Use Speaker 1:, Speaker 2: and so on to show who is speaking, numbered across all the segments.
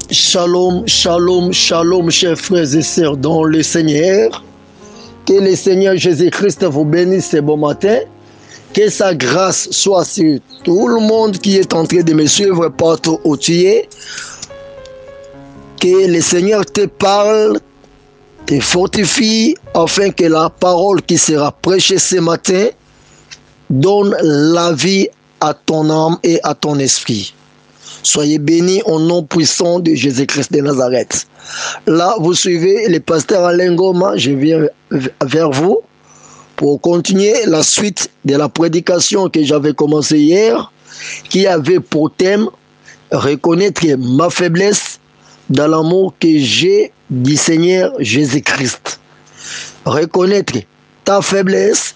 Speaker 1: Shalom, shalom, shalom, chers frères et sœurs dans le Seigneur. Que le Seigneur Jésus-Christ vous bénisse ce bon matin. Que sa grâce soit sur tout le monde qui est en train de me suivre partout où tu es. Que le Seigneur te parle, te fortifie, afin que la parole qui sera prêchée ce matin donne la vie à ton âme et à ton esprit. Soyez bénis au nom puissant de Jésus-Christ de Nazareth. Là, vous suivez le pasteur Alain Goma. Je viens vers vous pour continuer la suite de la prédication que j'avais commencée hier, qui avait pour thème reconnaître ma faiblesse dans l'amour que j'ai du Seigneur Jésus-Christ. Reconnaître ta faiblesse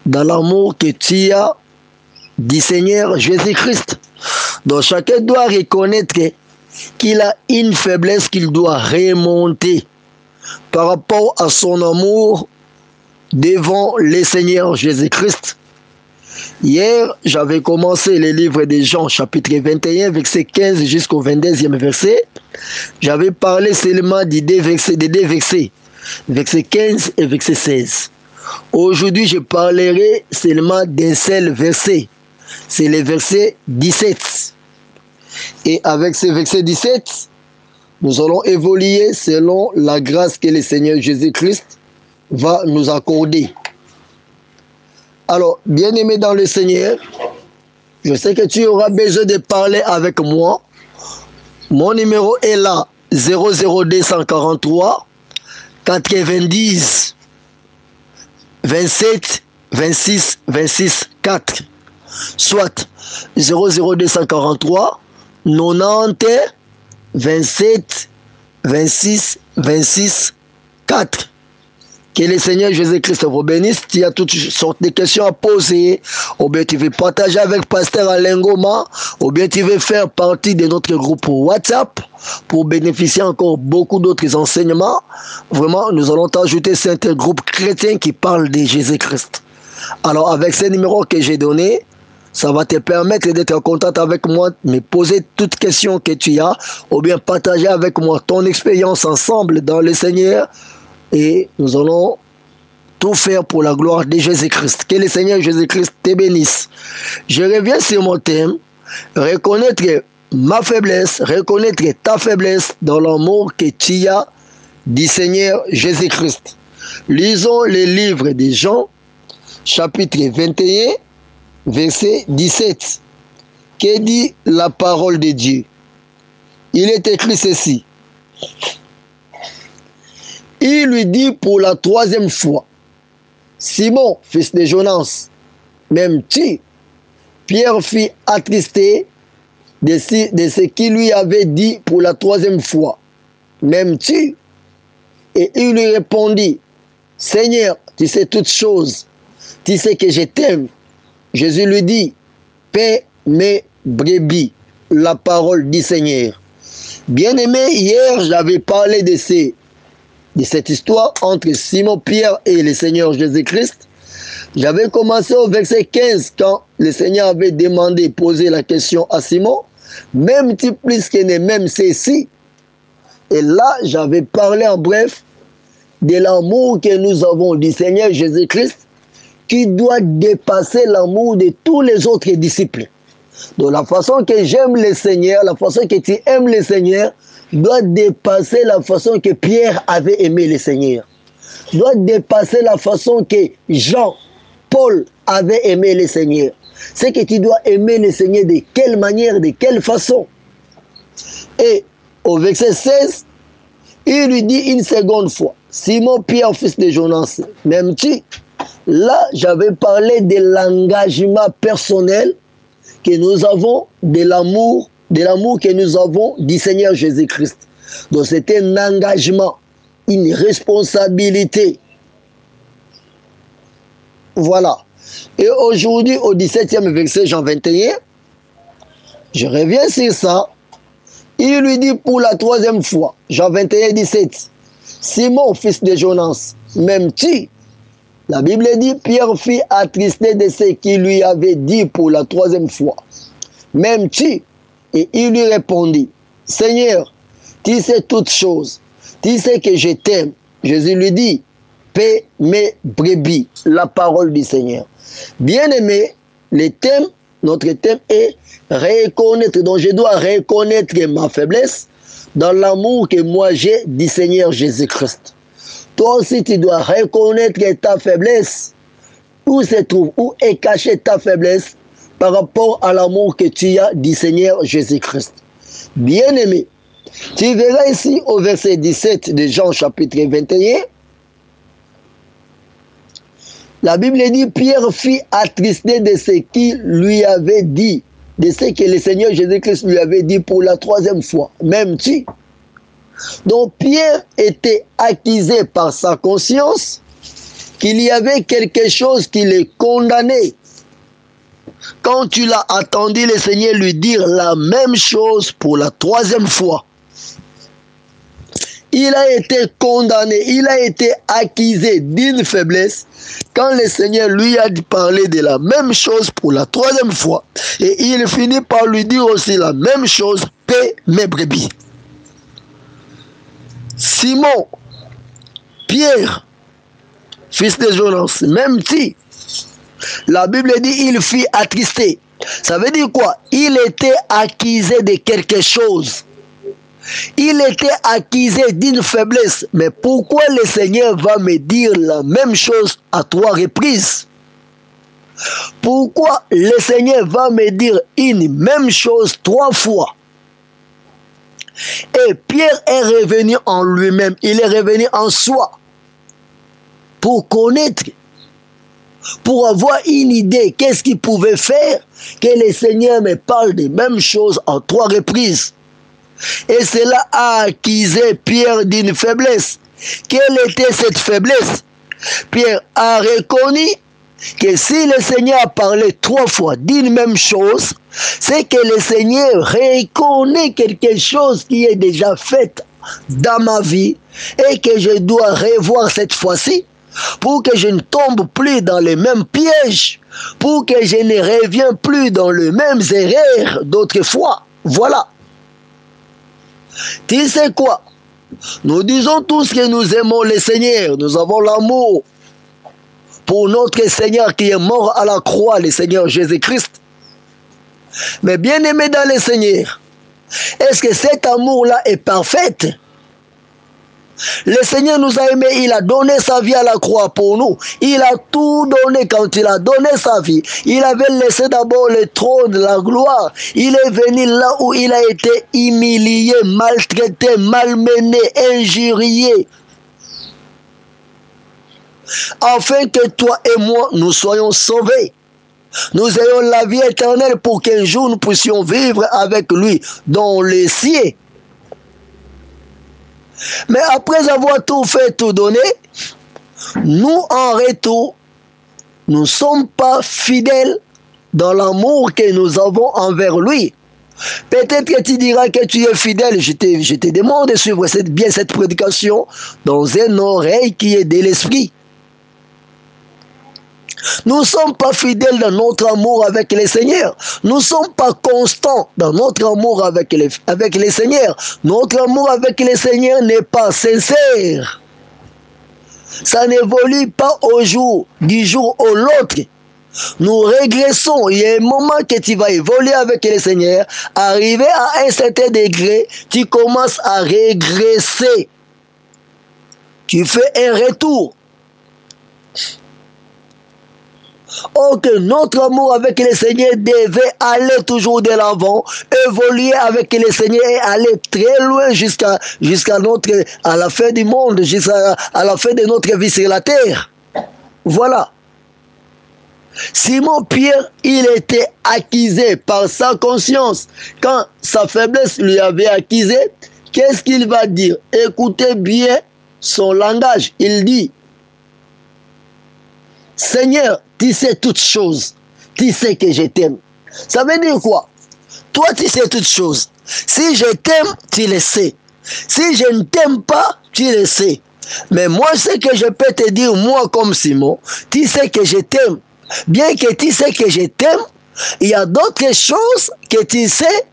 Speaker 1: dans l'amour que tu as du Seigneur Jésus-Christ. Donc chacun doit reconnaître qu'il a une faiblesse qu'il doit remonter par rapport à son amour devant le Seigneur Jésus-Christ. Hier, j'avais commencé le livre de Jean, chapitre 21, verset 15 jusqu'au 22e verset. J'avais parlé seulement des deux versets, verset 15 et verset 16. Aujourd'hui, je parlerai seulement d'un seul verset. C'est le verset 17. Et avec ce verset 17, nous allons évoluer selon la grâce que le Seigneur Jésus-Christ va nous accorder. Alors, bien-aimé dans le Seigneur, je sais que tu auras besoin de parler avec moi. Mon numéro est là, 00243 90 27 26 26 4. Soit 00243 90 27 26 26 4. Que le Seigneur Jésus-Christ vous bénisse. Tu as toutes sortes de questions à poser, ou bien tu veux partager avec Pasteur Alain Goma, ou bien tu veux faire partie de notre groupe WhatsApp pour bénéficier encore beaucoup d'autres enseignements. Vraiment, nous allons t'ajouter certains groupes chrétiens qui parlent de Jésus-Christ. Alors, avec ce numéro que j'ai donné, ça va te permettre d'être en contact avec moi, me poser toutes questions que tu as, ou bien partager avec moi ton expérience ensemble dans le Seigneur. Et nous allons tout faire pour la gloire de Jésus-Christ. Que le Seigneur Jésus-Christ te bénisse. Je reviens sur mon thème. Reconnaître ma faiblesse, reconnaître ta faiblesse dans l'amour que tu as du Seigneur Jésus-Christ. Lisons le livre de Jean, chapitre 21, verset 17. Que dit la parole de Dieu? Il est écrit ceci. Il lui dit pour la troisième fois, Simon, fils de Jonas, m'aimes-tu? Pierre fut attristé de ce qu'il lui avait dit pour la troisième fois. M'aimes-tu? Et il lui répondit, Seigneur, tu sais toutes choses, tu sais que je t'aime. Jésus lui dit, paie mes brebis, la parole du Seigneur. Bien-aimé, hier j'avais parlé de cette histoire entre Simon-Pierre et le Seigneur Jésus-Christ. J'avais commencé au verset 15 quand le Seigneur avait demandé, posé la question à Simon, même-tu plus que ne même ceci? Et là, j'avais parlé en bref de l'amour que nous avons du Seigneur Jésus-Christ qui doit dépasser l'amour de tous les autres disciples. Donc la façon que j'aime le Seigneur, la façon que tu aimes le Seigneur, doit dépasser la façon que Pierre avait aimé le Seigneur. Doit dépasser la façon que Jean, Paul avait aimé le Seigneur. C'est que tu dois aimer le Seigneur de quelle manière, de quelle façon. Et au verset 16, il lui dit une seconde fois, Simon Pierre, fils de Jonas, m'aimes-tu? Là, j'avais parlé de l'engagement personnel que nous avons, de l'amour que nous avons du Seigneur Jésus-Christ. Donc c'est un engagement, une responsabilité. Voilà. Et aujourd'hui, au 17e verset, Jean 21, je reviens sur ça. Il lui dit pour la troisième fois, Jean 21, 17, Simon, fils de Jonas, m'aimes-tu? La Bible dit, Pierre fut attristé de ce qu'il lui avait dit pour la troisième fois. M'aimes-tu? Et il lui répondit, Seigneur, tu sais toutes choses. Tu sais que je t'aime. Jésus lui dit, paie mes brebis, la parole du Seigneur. Bien-aimé, notre thème est reconnaître. Donc je dois reconnaître ma faiblesse dans l'amour que moi j'ai du Seigneur Jésus-Christ. Toi aussi tu dois reconnaître ta faiblesse. Où se trouve, où est cachée ta faiblesse par rapport à l'amour que tu as du Seigneur Jésus-Christ. Bien-aimé, tu verras ici au verset 17 de Jean chapitre 21, la Bible dit, Pierre fut attristé de ce qu'il lui avait dit, de ce que le Seigneur Jésus-Christ lui avait dit pour la troisième fois, même tu. Donc Pierre était accusé par sa conscience qu'il y avait quelque chose qui le condamnait. Quand tu l'as attendu le Seigneur lui dire la même chose pour la troisième fois, il a été condamné, il a été accusé d'une faiblesse quand le Seigneur lui a parlé de la même chose pour la troisième fois. Et il finit par lui dire aussi la même chose, paie mes brebis. Simon, Pierre, fils de Jonas, même si la Bible dit il fut attristé. Ça veut dire quoi? Il était accusé de quelque chose. Il était accusé d'une faiblesse. Mais pourquoi le Seigneur va me dire la même chose à 3 reprises? Pourquoi le Seigneur va me dire une même chose 3 fois? Et Pierre est revenu en lui-même. Il est revenu en soi. Pour connaître, pour avoir une idée, qu'est-ce qu'il pouvait faire que le Seigneur me parle des mêmes choses en 3 reprises. Et cela a accusé Pierre d'une faiblesse. Quelle était cette faiblesse? Pierre a reconnu que si le Seigneur a parlé 3 fois d'une même chose, c'est que le Seigneur reconnaît quelque chose qui est déjà fait dans ma vie et que je dois revoir cette fois-ci pour que je ne tombe plus dans les mêmes pièges, pour que je ne revienne plus dans les mêmes erreurs d'autrefois. Voilà. Tu sais quoi? Nous disons tous que nous aimons le Seigneur, nous avons l'amour pour notre Seigneur qui est mort à la croix, le Seigneur Jésus-Christ. Mais bien aimé dans le Seigneur, est-ce que cet amour-là est parfait? Le Seigneur nous a aimés, il a donné sa vie à la croix pour nous. Il a tout donné quand il a donné sa vie. Il avait laissé d'abord le trône de la gloire. Il est venu là où il a été humilié, maltraité, malmené, injurié. Afin que toi et moi, nous soyons sauvés. Nous ayons la vie éternelle pour qu'un jour nous puissions vivre avec lui dans les cieux. Mais après avoir tout fait, tout donné, nous en retour, nous ne sommes pas fidèles dans l'amour que nous avons envers lui. Peut-être que tu diras que tu es fidèle. Je te demande de suivre bien cette prédication dans une oreille qui est de l'esprit. Nous ne sommes pas fidèles dans notre amour avec le Seigneur. Nous ne sommes pas constants dans notre amour avec le Seigneur. Notre amour avec le Seigneur n'est pas sincère. Ça n'évolue pas du jour au l'autre. Nous régressons. Il y a un moment que tu vas évoluer avec le Seigneur. Arrivé à un certain degré, tu commences à régresser. Tu fais un retour. Oh, que notre amour avec le Seigneur devait aller toujours de l'avant, évoluer avec le Seigneur et aller très loin jusqu'à la fin du monde, jusqu'à la fin de notre vie sur la terre. Voilà. Simon Pierre, il était accusé par sa conscience. Quand sa faiblesse lui avait accusé, qu'est-ce qu'il va dire? Écoutez bien son langage. Il dit, Seigneur, tu sais toutes choses. Tu sais que je t'aime. Ça veut dire quoi? Toi, tu sais toutes choses. Si je t'aime, tu le sais. Si je ne t'aime pas, tu le sais. Mais moi, ce que je peux te dire, moi comme Simon, tu sais que je t'aime. Bien que tu sais que je t'aime, il y a d'autres choses que tu sais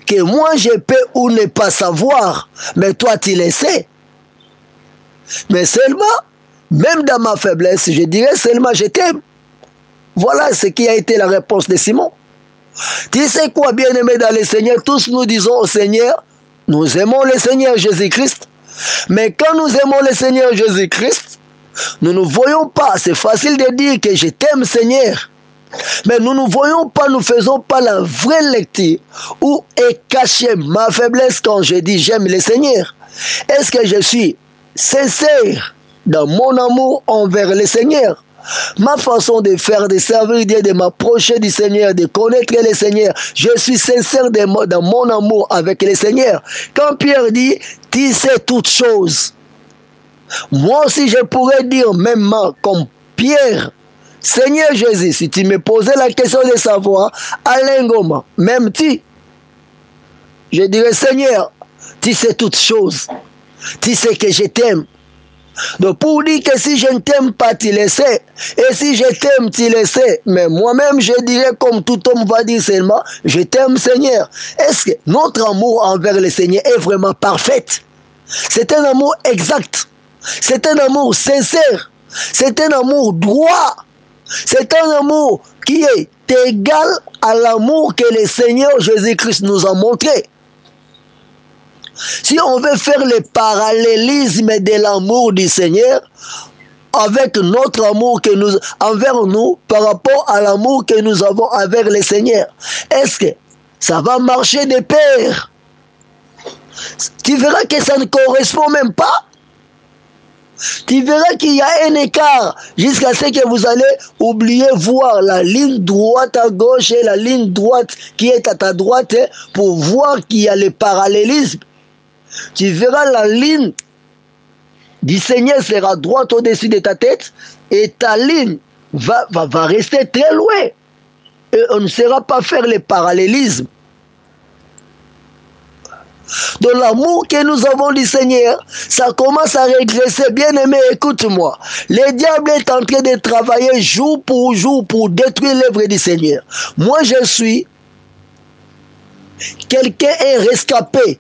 Speaker 1: que moi je peux ou ne pas savoir, mais toi tu le sais. Mais seulement, même dans ma faiblesse, je dirais seulement je t'aime. Voilà ce qui a été la réponse de Simon. Tu sais quoi, bien-aimé dans le Seigneur, tous nous disons au Seigneur, nous aimons le Seigneur Jésus-Christ. Mais quand nous aimons le Seigneur Jésus-Christ, nous ne voyons pas, c'est facile de dire que je t'aime Seigneur. Mais nous ne voyons pas, nous ne faisons pas la vraie lecture où est cachée ma faiblesse quand je dis j'aime le Seigneur. Est-ce que je suis sincère dans mon amour envers le Seigneur? Ma façon de faire, de servir Dieu, de m'approcher du Seigneur, de connaître le Seigneur, je suis sincère dans mon amour avec le Seigneur. Quand Pierre dit, tu sais toutes choses, moi aussi je pourrais dire même comme Pierre, Seigneur Jésus, si tu me posais la question de savoir, Alain Goma, même tu, je dirais Seigneur, tu sais toutes choses, tu sais que je t'aime. Donc pour dire que si je ne t'aime pas, tu le sais. Et si je t'aime, tu le sais. Mais moi-même, je dirais comme tout homme va dire seulement, je t'aime Seigneur. Est-ce que notre amour envers le Seigneur est vraiment parfait? C'est un amour exact. C'est un amour sincère. C'est un amour droit. C'est un amour qui est égal à l'amour que le Seigneur Jésus-Christ nous a montré. Si on veut faire le parallélisme de l'amour du Seigneur avec notre amour que nous, envers nous par rapport à l'amour que nous avons envers le Seigneur, est-ce que ça va marcher de pair? Tu verras que ça ne correspond même pas. Tu verras qu'il y a un écart jusqu'à ce que vous allez oublier voir la ligne droite à gauche et la ligne droite qui est à ta droite pour voir qu'il y a le parallélisme. Tu verras la ligne du Seigneur sera droite au-dessus de ta tête et ta ligne va rester très loin. Et on ne saura pas faire le parallélisme. De l'amour que nous avons du Seigneur, ça commence à régresser. Bien-aimé, écoute-moi. Le diable est en train de travailler jour pour détruire l'œuvre du Seigneur. Moi, je suis quelqu'un est rescapé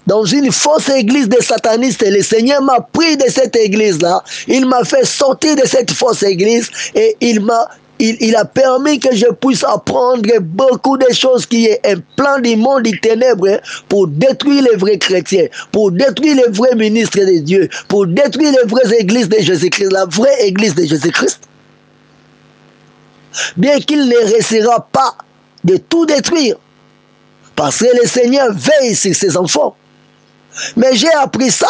Speaker 1: dans une fausse église de satanistes. Et le Seigneur m'a pris de cette église-là. Il m'a fait sortir de cette fausse église et il a permis que je puisse apprendre beaucoup de choses qui est un plan du monde des ténèbres pour détruire les vrais chrétiens, pour détruire les vrais ministres de Dieu, pour détruire les vraies églises de Jésus-Christ, la vraie église de Jésus-Christ. Bien qu'il ne réussira pas de tout détruire, parce que le Seigneur veille sur ses enfants. Mais j'ai appris ça.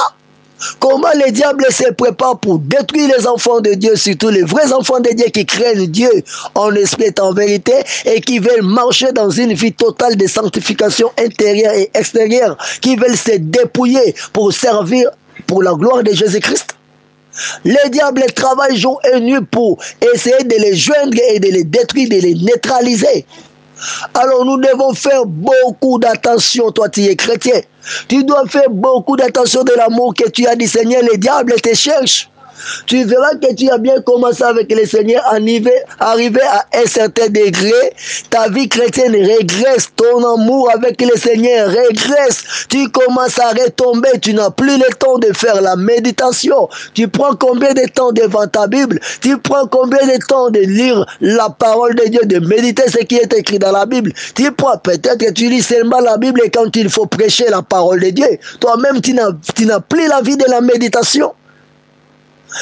Speaker 1: Comment le diable se prépare pour détruire les enfants de Dieu, surtout les vrais enfants de Dieu qui craignent Dieu en esprit et en vérité et qui veulent marcher dans une vie totale de sanctification intérieure et extérieure, qui veulent se dépouiller pour servir pour la gloire de Jésus-Christ. Le diable travaille jour et nuit pour essayer de les joindre et de les détruire, de les neutraliser. Alors nous devons faire beaucoup d'attention, toi tu es chrétien. Tu dois faire beaucoup d'attention de l'amour que tu as du Seigneur. Le diable te cherche. Tu verras que tu as bien commencé avec le Seigneur, arrivé à un certain degré, ta vie chrétienne régresse, ton amour avec le Seigneur régresse, tu commences à retomber, tu n'as plus le temps de faire la méditation, tu prends combien de temps devant ta Bible, tu prends combien de temps de lire la parole de Dieu, de méditer ce qui est écrit dans la Bible, tu prends, peut-être que tu lis seulement la Bible et quand il faut prêcher la parole de Dieu, toi-même tu n'as plus la vie de la méditation.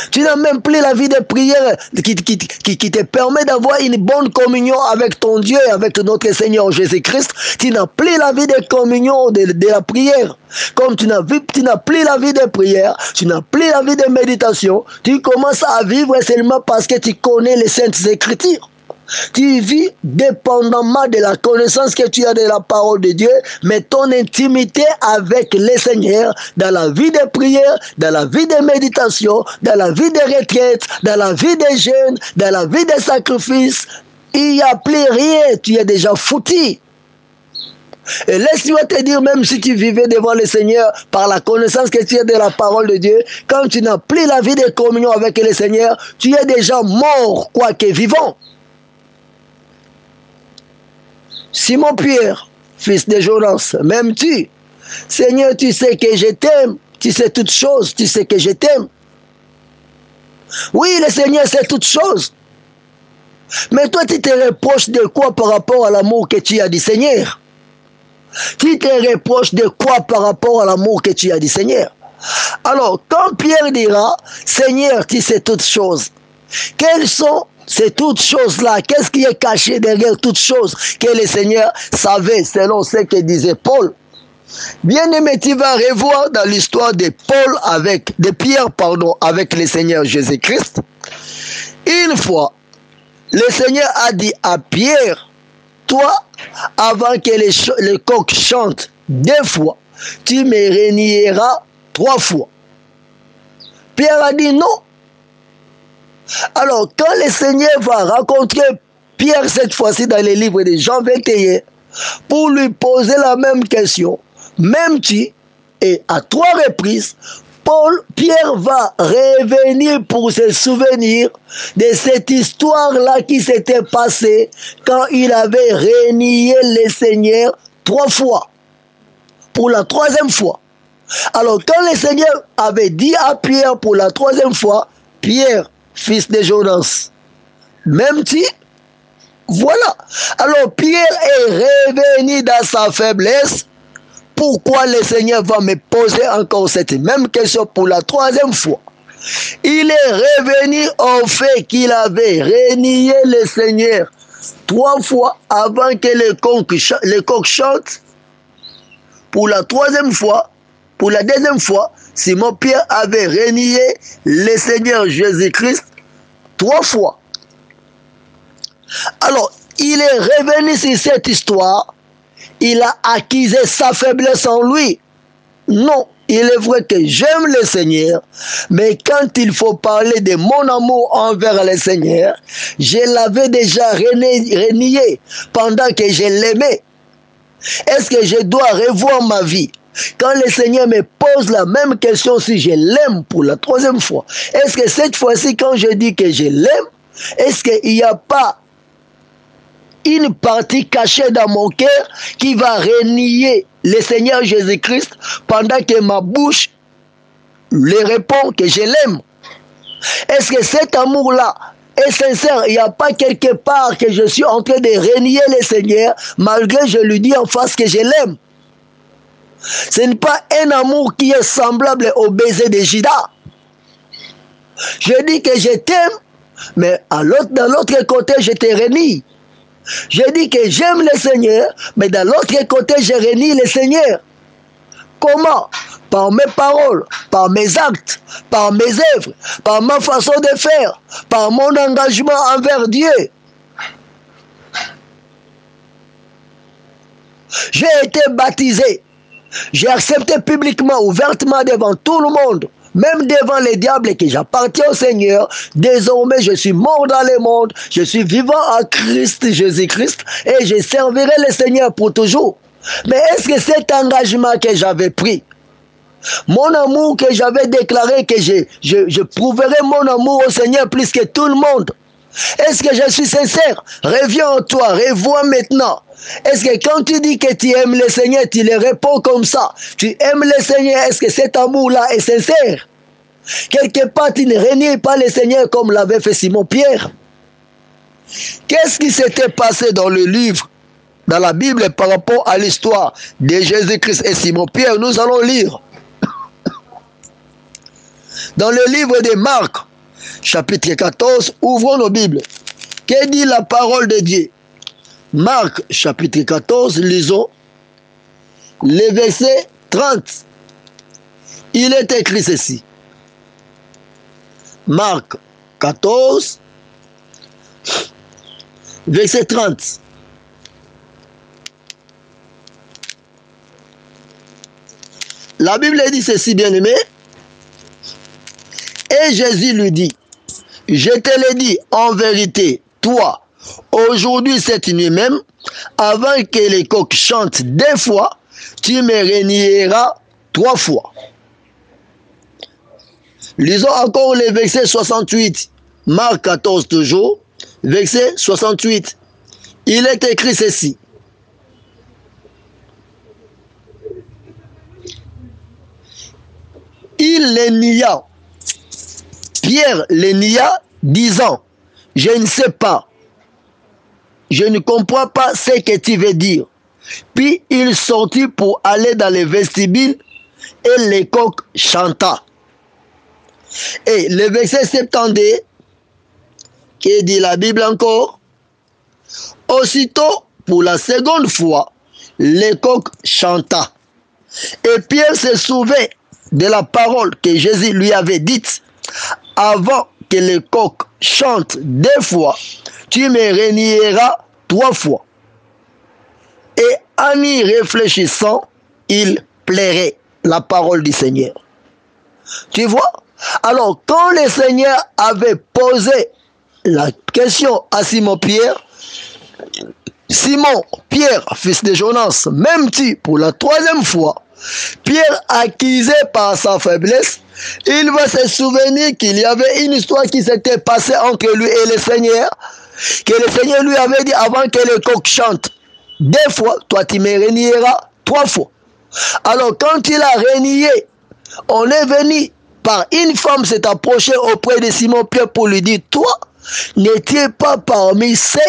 Speaker 1: Tu n'as même plus la vie de prière qui te permet d'avoir une bonne communion avec ton Dieu, avec notre Seigneur Jésus-Christ. Tu n'as plus la vie de communion de la prière. Comme tu n'as plus la vie de prière, tu n'as plus la vie de méditation, tu commences à vivre seulement parce que tu connais les Saintes Écritures. Tu vis dépendamment de la connaissance que tu as de la parole de Dieu, mais ton intimité avec le Seigneur, dans la vie de prière, dans la vie de méditation, dans la vie de retraite, dans la vie de jeûne, dans la vie de sacrifice, il n'y a plus rien, tu es déjà foutu. Et laisse-moi te dire, même si tu vivais devant le Seigneur par la connaissance que tu as de la parole de Dieu, quand tu n'as plus la vie de communion avec le Seigneur, tu es déjà mort, quoique vivant. Simon Pierre, fils de Jonas, m'aimes-tu? Seigneur, tu sais que je t'aime. Tu sais toutes choses, tu sais que je t'aime. Oui, le Seigneur sait toutes choses. Mais toi, tu te reproches de quoi par rapport à l'amour que tu as du Seigneur? Tu te reproches de quoi par rapport à l'amour que tu as du Seigneur? Alors, quand Pierre dira, Seigneur, tu sais toutes choses, quelles sont ces toutes choses-là? Qu'est-ce qui est caché derrière toutes choses que le Seigneur savait, selon ce que disait Paul? Bien-aimé, tu vas revoir dans l'histoire de Pierre, avec le Seigneur Jésus-Christ. Une fois, le Seigneur a dit à Pierre, toi, avant que le coq chante 2 fois, tu me renieras 3 fois. Pierre a dit non. Alors, quand le Seigneur va rencontrer Pierre cette fois-ci dans les livres de Jean 21, pour lui poser la même question, m'aimes-tu? Et à 3 reprises, Pierre va revenir pour se souvenir de cette histoire-là qui s'était passée quand il avait renié le Seigneur 3 fois. Pour la 3e fois. Alors quand le Seigneur avait dit à Pierre pour la 3e fois, Pierre, fils de Jonas, m'aimes-tu? Voilà. Alors Pierre est revenu dans sa faiblesse. Pourquoi le Seigneur va me poser encore cette même question pour la 3e fois? Il est revenu au fait qu'il avait renié le Seigneur 3 fois avant que le coq chante. Pour la 3e fois, pour la 2e fois, Simon-Pierre avait renié le Seigneur Jésus-Christ 3 fois. Alors, il est revenu sur cette histoire. Il a accusé sa faiblesse en lui. Non, il est vrai que j'aime le Seigneur, mais quand il faut parler de mon amour envers le Seigneur, je l'avais déjà renié pendant que je l'aimais. Est-ce que je dois revoir ma vie? Quand le Seigneur me pose la même question si je l'aime pour la 3e fois, est-ce que cette fois-ci, quand je dis que je l'aime, est-ce qu'il n'y a pas une partie cachée dans mon cœur qui va renier le Seigneur Jésus-Christ pendant que ma bouche lui répond que je l'aime? Est-ce que cet amour-là est sincère? Il n'y a pas quelque part que je suis en train de renier le Seigneur malgré que je lui dis en face que je l'aime? Ce n'est pas un amour qui est semblable au baiser de Judas. Je dis que je t'aime, mais dans l'autre côté, je te renie. Je dis que j'aime le Seigneur, mais dans l'autre côté, je renie le Seigneur. Comment? Par mes paroles, par mes actes, par mes œuvres, par ma façon de faire, par mon engagement envers Dieu. J'ai été baptisé. J'ai accepté publiquement, ouvertement devant tout le monde, même devant les diables, que j'appartiens au Seigneur. Désormais, je suis mort dans le monde, je suis vivant en Christ Jésus-Christ et je servirai le Seigneur pour toujours. Mais est-ce que cet engagement que j'avais pris, mon amour que j'avais déclaré, que je prouverai mon amour au Seigneur plus que tout le monde, est-ce que je suis sincère? Reviens en toi, revois maintenant. Est-ce que quand tu dis que tu aimes le Seigneur, tu le réponds comme ça? Tu aimes le Seigneur, est-ce que cet amour-là est sincère? Quelque part, tu ne renies pas le Seigneur comme l'avait fait Simon-Pierre. Qu'est-ce qui s'était passé dans le livre, dans la Bible, par rapport à l'histoire de Jésus-Christ et Simon-Pierre? Nous allons lire. Dans le livre de Marc, chapitre 14, ouvrons nos Bibles. Que dit la parole de Dieu? Marc, chapitre 14, lisons le verset 30. Il est écrit ceci. Marc 14, verset 30. La Bible dit ceci, bien-aimé. Et Jésus lui dit, je te l'ai dit en vérité, toi, aujourd'hui cette nuit même, avant que les coqs chantent 2 fois, tu me renieras 3 fois. Lisons encore le verset 68. Marc 14 toujours, verset 68. Il est écrit ceci. il les nia. Pierre les nia, disant, je ne sais pas, je ne comprends pas ce que tu veux dire. Puis il sortit pour aller dans les vestibules et le coq chanta. Et le verset 72, qui dit la Bible encore, aussitôt, pour la seconde fois, le coq chanta. Et Pierre se souvint de la parole que Jésus lui avait dite, avant que le coq chante 2 fois, tu me renieras 3 fois. Et en y réfléchissant, il plairait la parole du Seigneur. Tu vois? Alors, quand le Seigneur avait posé la question à Simon-Pierre, Simon-Pierre, fils de Jonas, m'aimes-tu pour la 3e fois? Pierre, accusé par sa faiblesse, il va se souvenir qu'il y avait une histoire qui s'était passée entre lui et le Seigneur, que le Seigneur lui avait dit avant que le coq chante 2 fois, toi tu me renieras 3 fois. Alors quand il a renié, on est venu par une femme s'est approchée auprès de Simon-Pierre pour lui dire, toi, n'es-tu pas parmi ceux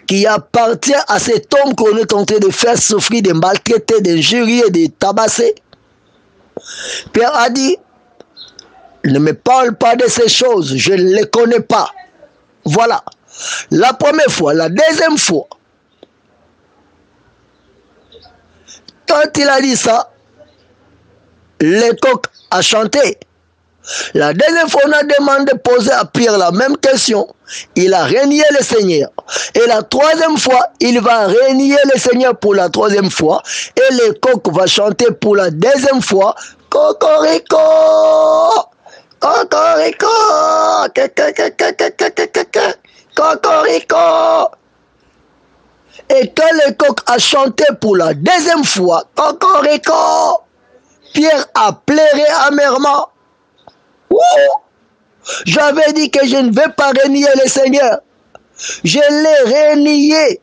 Speaker 1: qui appartient à cet homme qu'on est en train de faire souffrir, de maltraiter, d'injurier, de tabasser? Pierre a dit, ne me parle pas de ces choses, je ne les connais pas. Voilà. La première fois, la deuxième fois, quand il a dit ça, le coq a chanté. La deuxième fois, on a demandé de poser à Pierre la même question. Il a renié le Seigneur. Et la 3e fois, il va renier le Seigneur pour la 3e fois. Et le coq va chanter pour la 2e fois. Cocorico! Cocorico! Cocorico! Et quand le coq a chanté pour la 2e fois, Cocorico! Pierre a pleuré amèrement. J'avais dit que je ne vais pas renier le Seigneur. Je l'ai renié.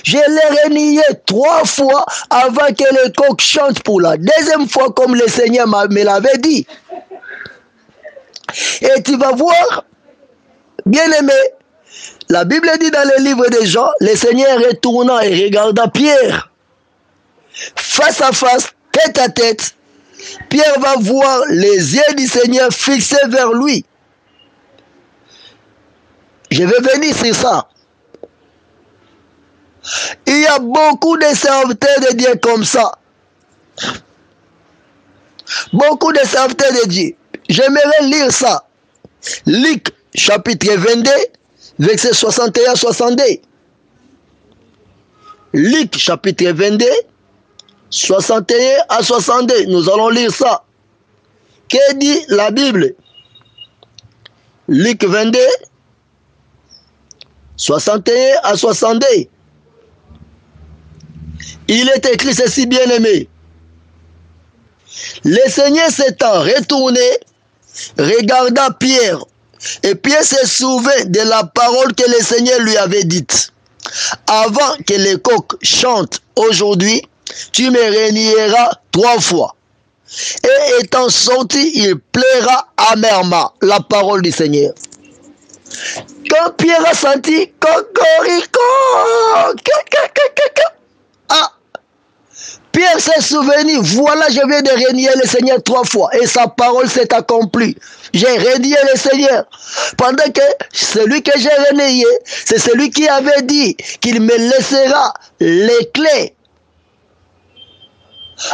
Speaker 1: Je l'ai renié 3 fois avant que le coq chante pour la 2e fois comme le Seigneur me l'avait dit. Et tu vas voir, bien aimé, la Bible dit dans le livre des Jean, le Seigneur retournant et regardant Pierre, face à face, tête à tête, Pierre va voir les yeux du Seigneur fixés vers lui. Je vais venir sur ça. Il y a beaucoup de serviteurs de Dieu comme ça. Beaucoup de serviteurs de Dieu. J'aimerais lire ça. Luc chapitre 22, verset 61-62. Luc chapitre 22, 61 à 62. Nous allons lire ça. Que dit la Bible? Luc 22, 61 à 62. Il est écrit ceci, bien aimé. Le Seigneur s'étant retourné, regarda Pierre, et Pierre se souvint de la parole que le Seigneur lui avait dite. Avant que le coq chante aujourd'hui, tu me renieras 3 fois. Et étant sorti, il pleura amèrement la parole du Seigneur. Quand Pierre a senti Cocorico, Pierre s'est souvenu, voilà, je viens de renier le Seigneur 3 fois et sa parole s'est accomplie. J'ai renié le Seigneur. Pendant que celui que j'ai renié, c'est celui qui avait dit qu'il me laissera les clés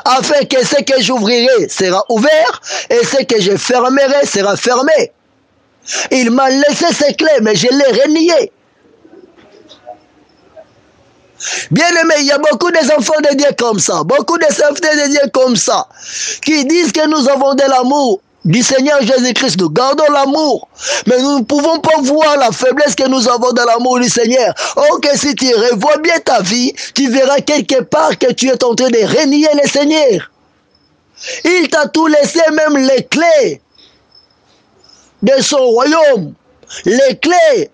Speaker 1: afin que ce que j'ouvrirai sera ouvert et ce que je fermerai sera fermé. Il m'a laissé ses clés, mais je l'ai renié. Bien aimé, il y a beaucoup d'enfants de Dieu comme ça, beaucoup de serviteurs de Dieu comme ça, qui disent que nous avons de l'amour du Seigneur Jésus-Christ. Nous gardons l'amour, mais nous ne pouvons pas voir la faiblesse que nous avons dans l'amour du Seigneur. Ok, si tu revois bien ta vie, tu verras quelque part que tu es en train de renier le Seigneur. Il t'a tout laissé, même les clés de son royaume, les clés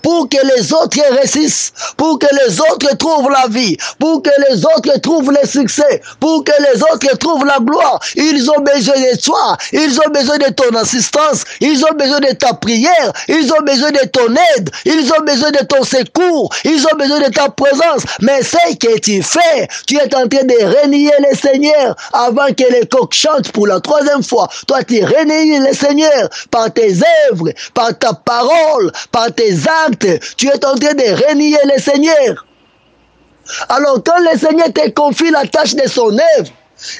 Speaker 1: pour que les autres réussissent, pour que les autres trouvent la vie, pour que les autres trouvent le succès, pour que les autres trouvent la gloire. Ils ont besoin de toi, ils ont besoin de ton assistance, ils ont besoin de ta prière, ils ont besoin de ton aide, ils ont besoin de ton secours, ils ont besoin de ta présence. Mais ce que tu fais, tu es en train de renier le Seigneur avant que les coqs chantent pour la troisième fois. Toi, tu renies le Seigneur par tes œuvres, par ta parole, par tes actes. Tu es en train de renier le Seigneur. Alors, quand le Seigneur te confie la tâche de son œuvre,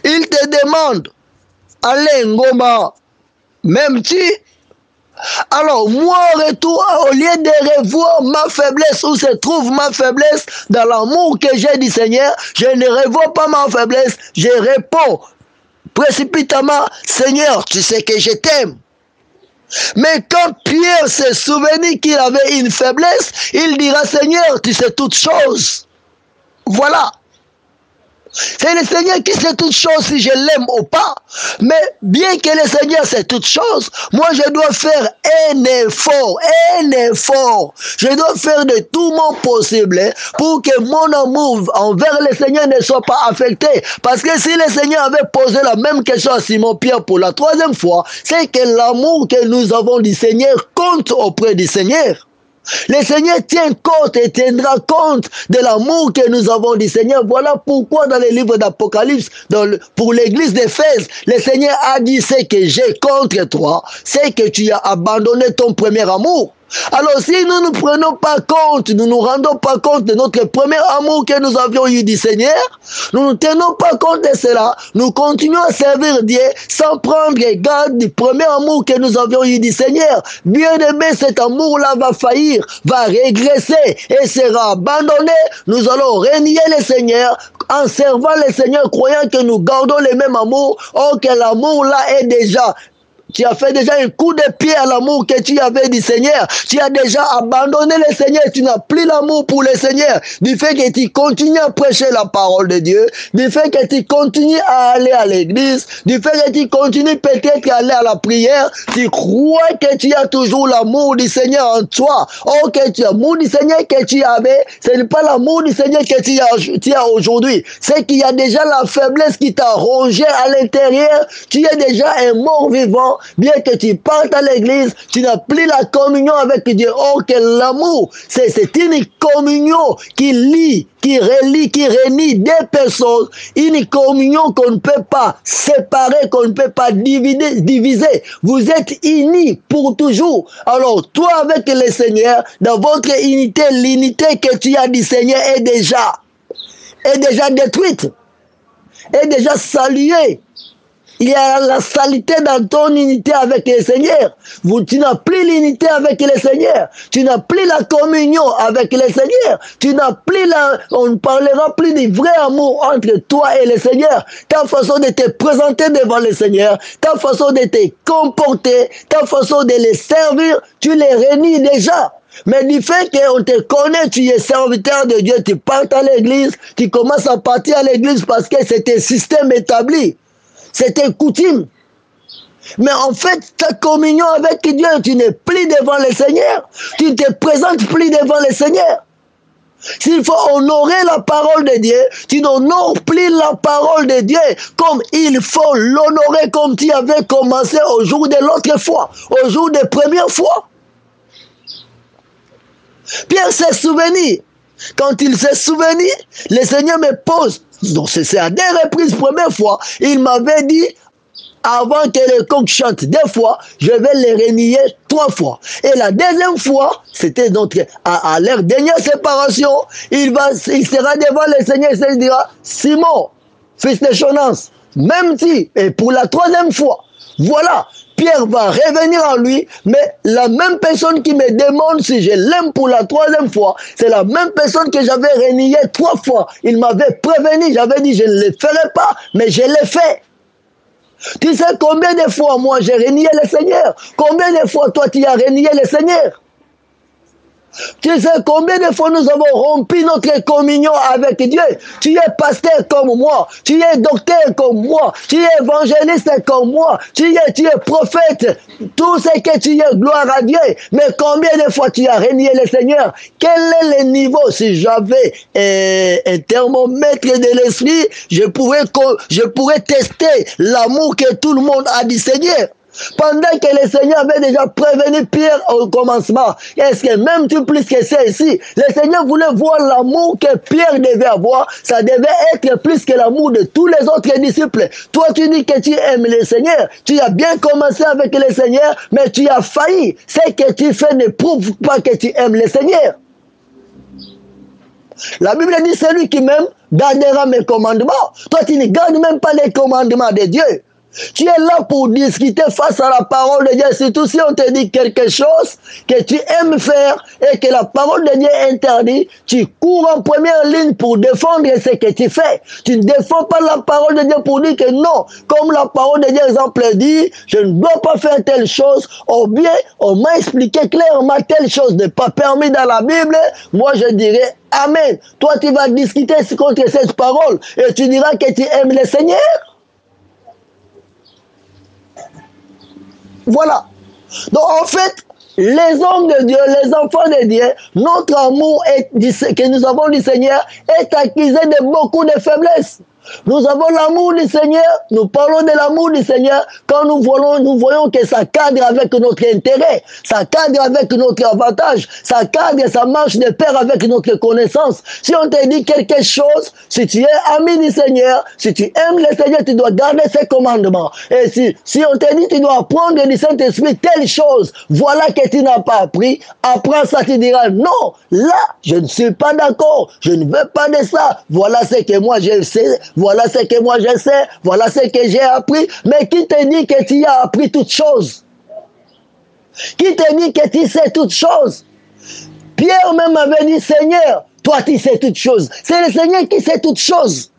Speaker 1: il te demande, allez, Ngoma, m'aimes-tu? Alors, moi, en retour, au lieu de revoir ma faiblesse, où se trouve ma faiblesse, dans l'amour que j'ai du Seigneur, je ne revois pas ma faiblesse, je réponds précipitamment, Seigneur, tu sais que je t'aime. Mais quand Pierre s'est souvenu qu'il avait une faiblesse, il dira, Seigneur, tu sais toutes choses. Voilà. C'est le Seigneur qui sait toutes choses si je l'aime ou pas. Mais bien que le Seigneur sait toutes choses, moi je dois faire un effort, un effort. Je dois faire de tout mon possible pour que mon amour envers le Seigneur ne soit pas affecté. Parce que si le Seigneur avait posé la même question à Simon-Pierre pour la troisième fois, c'est que l'amour que nous avons du Seigneur compte auprès du Seigneur. Le Seigneur tient compte et tiendra compte de l'amour que nous avons du Seigneur. Voilà pourquoi dans les livres d'Apocalypse, pour l'église d'Éphèse, le Seigneur a dit, c'est que j'ai contre toi, c'est que tu as abandonné ton premier amour. Alors si nous ne prenons pas compte, nous ne nous rendons pas compte de notre premier amour que nous avions eu du Seigneur, nous ne tenons pas compte de cela, nous continuons à servir Dieu sans prendre garde du premier amour que nous avions eu du Seigneur. Bien aimé, cet amour-là va faillir, va régresser et sera abandonné. Nous allons renier le Seigneur en servant le Seigneur, croyant que nous gardons le même amour, or que l'amour-là est déjà... Tu as fait déjà un coup de pied à l'amour que tu avais du Seigneur. Tu as déjà abandonné le Seigneur. Tu n'as plus l'amour pour le Seigneur. Du fait que tu continues à prêcher la parole de Dieu. Du fait que tu continues à aller à l'église. Du fait que tu continues peut-être à aller à la prière. Tu crois que tu as toujours l'amour du Seigneur en toi. Or que tu as l'amour du Seigneur que tu avais. Ce n'est pas l'amour du Seigneur que tu as aujourd'hui. C'est qu'il y a déjà la faiblesse qui t'a rongé à l'intérieur. Tu es déjà un mort vivant. Bien que tu partes à l'église, tu n'as plus la communion avec Dieu. Oh, que l'amour, c'est une communion qui lie, qui relie, qui réunit des personnes. Une communion qu'on ne peut pas séparer, qu'on ne peut pas diviser. Vous êtes unis pour toujours. Alors, toi avec le Seigneur, dans votre unité, l'unité que tu as du Seigneur est déjà détruite, est déjà saluée. Il y a la saleté dans ton unité avec le Seigneur. Tu n'as plus l'unité avec le Seigneur. Tu n'as plus la communion avec le Seigneur. Tu n'as plus on ne parlera plus du vrai amour entre toi et le Seigneur. Ta façon de te présenter devant le Seigneur, ta façon de te comporter, ta façon de le servir, tu les renies déjà. Mais du fait qu'on te connaît, tu es serviteur de Dieu, tu pars à l'église, tu commences à partir à l'église parce que c'est un système établi. C'est une coutume. Mais en fait, ta communion avec Dieu, tu n'es plus devant le Seigneur. Tu ne te présentes plus devant le Seigneur. S'il faut honorer la parole de Dieu, tu n'honores plus la parole de Dieu comme il faut l'honorer, comme tu avais commencé au jour de l'autre fois, au jour de première fois. Pierre s'est souvenu. Quand il s'est souvenu, le Seigneur me pose. Donc c'est à des reprises, première fois, il m'avait dit, avant que le coq chante 2 fois, je vais le renier 3 fois. Et la deuxième fois, c'était donc à leur dernière séparation, il sera devant le Seigneur et il dira, Simon, fils de Jonas, même si, et pour la 3e fois, voilà, Pierre va revenir en lui, mais la même personne qui me demande si je l'aime pour la 3e fois, c'est la même personne que j'avais renié 3 fois. Il m'avait prévenu, j'avais dit je ne le ferai pas, mais je l'ai fait. Tu sais combien de fois moi j'ai renié le Seigneur? Combien de fois toi tu as renié le Seigneur? Tu sais combien de fois nous avons rompu notre communion avec Dieu? Tu es pasteur comme moi, tu es docteur comme moi, tu es évangéliste comme moi, tu es prophète, tout ce que tu es, gloire à Dieu. Mais combien de fois tu as renié le Seigneur? Quel est le niveau? Si j'avais un thermomètre de l'esprit, je pourrais tester l'amour que tout le monde a du Seigneur. Pendant que le Seigneur avait déjà prévenu Pierre au commencement, est-ce que même tu plus que ça ici, le Seigneur voulait voir l'amour que Pierre devait avoir, ça devait être plus que l'amour de tous les autres disciples. Toi tu dis que tu aimes le Seigneur, tu as bien commencé avec le Seigneur, mais tu as failli. Ce que tu fais ne prouve pas que tu aimes le Seigneur. La Bible dit celui qui m'aime gardera mes commandements. Toi tu ne gardes même pas les commandements de Dieu. Tu es là pour discuter face à la parole de Dieu. Surtout si on te dit quelque chose que tu aimes faire et que la parole de Dieu interdit, tu cours en première ligne pour défendre ce que tu fais. Tu ne défends pas la parole de Dieu pour dire que non, comme la parole de Dieu, exemple, dit, je ne dois pas faire telle chose, ou bien on m'a expliqué clairement telle chose n'est pas permis dans la Bible. Moi je dirais Amen. Toi tu vas discuter contre cette parole et tu diras que tu aimes le Seigneur. Voilà. Donc en fait, les hommes de Dieu, les enfants de Dieu, notre amour que nous avons du Seigneur est accusé de beaucoup de faiblesses. Nous avons l'amour du Seigneur, nous parlons de l'amour du Seigneur quand nous voyons que ça cadre avec notre intérêt, ça cadre avec notre avantage, ça cadre, ça marche de pair avec notre connaissance. Si on te dit quelque chose, si tu es ami du Seigneur, si tu aimes le Seigneur, tu dois garder ses commandements. Et si on te dit tu dois apprendre du Saint-Esprit telle chose, voilà que tu n'as pas appris, apprends ça, tu diras non, là, je ne suis pas d'accord, je ne veux pas de ça, voilà ce que moi je sais. Voilà ce que moi je sais, voilà ce que j'ai appris. Mais qui te dit que tu as appris toutes choses? Qui te dit que tu sais toutes choses? Pierre même avait dit, Seigneur, toi tu sais toutes choses. C'est le Seigneur qui sait toutes choses.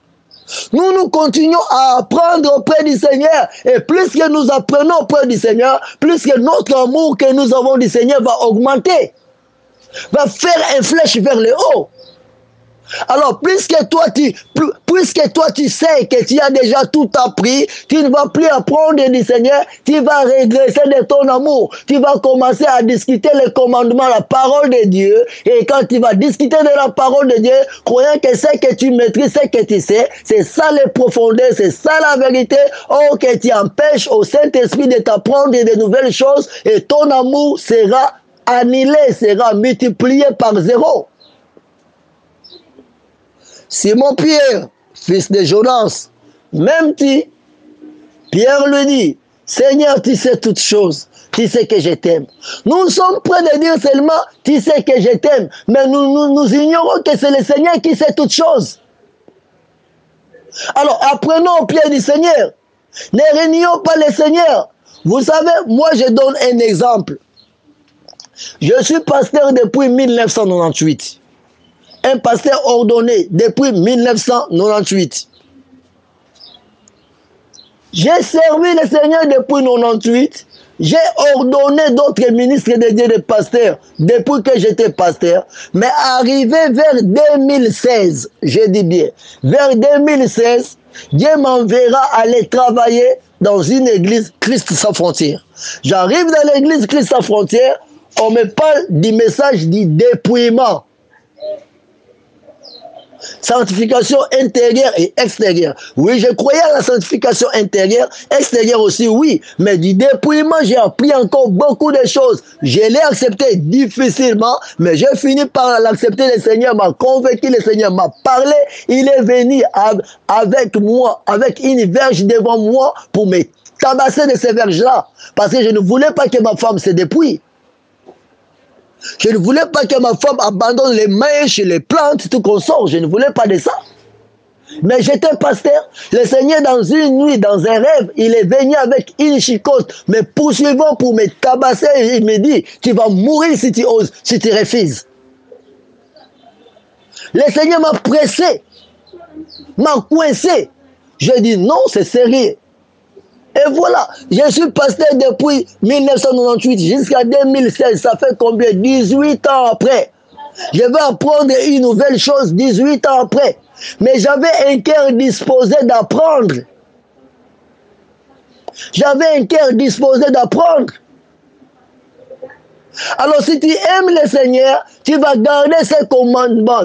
Speaker 1: Nous continuons à apprendre auprès du Seigneur. Et plus que nous apprenons auprès du Seigneur, plus que notre amour que nous avons du Seigneur va augmenter. Va faire une flèche vers le haut. Alors, puisque toi tu sais que tu as déjà tout appris, tu ne vas plus apprendre du Seigneur, tu vas régresser de ton amour. Tu vas commencer à discuter les commandements, la parole de Dieu. Et quand tu vas discuter de la parole de Dieu, croyant que c'est que tu maîtrises, c'est que tu sais, c'est ça les profondeurs, c'est ça la vérité. Or, que tu empêches au Saint-Esprit de t'apprendre de nouvelles choses et ton amour sera annihilé, sera multiplié par 0. Simon Pierre, fils de Jonas, même dit, Pierre lui dit, Seigneur, tu sais toutes choses, tu sais que je t'aime. Nous sommes prêts de dire seulement, tu sais que je t'aime, mais nous ignorons que c'est le Seigneur qui sait toutes choses. Alors, apprenons au pied du Seigneur. Ne renions pas le Seigneur. Vous savez, moi je donne un exemple. Je suis pasteur depuis 1998. Un pasteur ordonné depuis 1998. J'ai servi le Seigneur depuis 1998. J'ai ordonné d'autres ministres de Dieu de pasteurs depuis que j'étais pasteur. Mais arrivé vers 2016, je dis bien, vers 2016, Dieu m'enverra aller travailler dans une église Christ sans frontières. J'arrive dans l'église Christ sans frontières, on me parle du message du dépouillement. Sanctification intérieure et extérieure. Oui, je croyais à la sanctification intérieure, extérieure aussi, oui. Mais du dépouillement, j'ai appris encore beaucoup de choses. Je l'ai accepté difficilement, mais j'ai fini par l'accepter. Le Seigneur m'a convaincu, le Seigneur m'a parlé. Il est venu avec moi, avec une verge devant moi pour me tabasser de ces verges-là. Parce que je ne voulais pas que ma femme se dépouille. Je ne voulais pas que ma femme abandonne les mèches, les plantes, tout qu'on sort. Je ne voulais pas de ça. Mais j'étais pasteur. Le Seigneur, dans une nuit, dans un rêve, il est venu avec une chicotte, me poursuivant pour me tabasser. Et il me dit, tu vas mourir si tu oses, si tu refuses. Le Seigneur m'a pressé, m'a coincé. Je dis non, c'est sérieux. Et voilà, je suis pasteur depuis 1998 jusqu'à 2016. Ça fait combien? 18 ans après. Je vais apprendre une nouvelle chose 18 ans après. Mais j'avais un cœur disposé d'apprendre. J'avais un cœur disposé d'apprendre. Alors si tu aimes le Seigneur, tu vas garder ses commandements.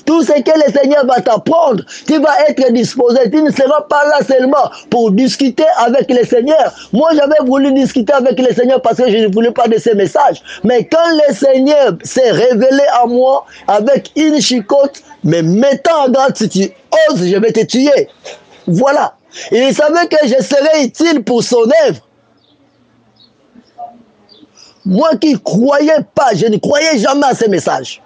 Speaker 1: Tout ce que le Seigneur va t'apprendre, tu vas être disposé. Tu ne seras pas là seulement pour discuter avec le Seigneur. Moi, j'avais voulu discuter avec le Seigneur parce que je ne voulais pas de ces messages. Mais quand le Seigneur s'est révélé à moi avec une chicotte, me mettant en garde, si tu oses, je vais te tuer. Voilà. Il savait que je serais utile pour son œuvre. Moi qui ne croyais pas, je ne croyais jamais à ces messages.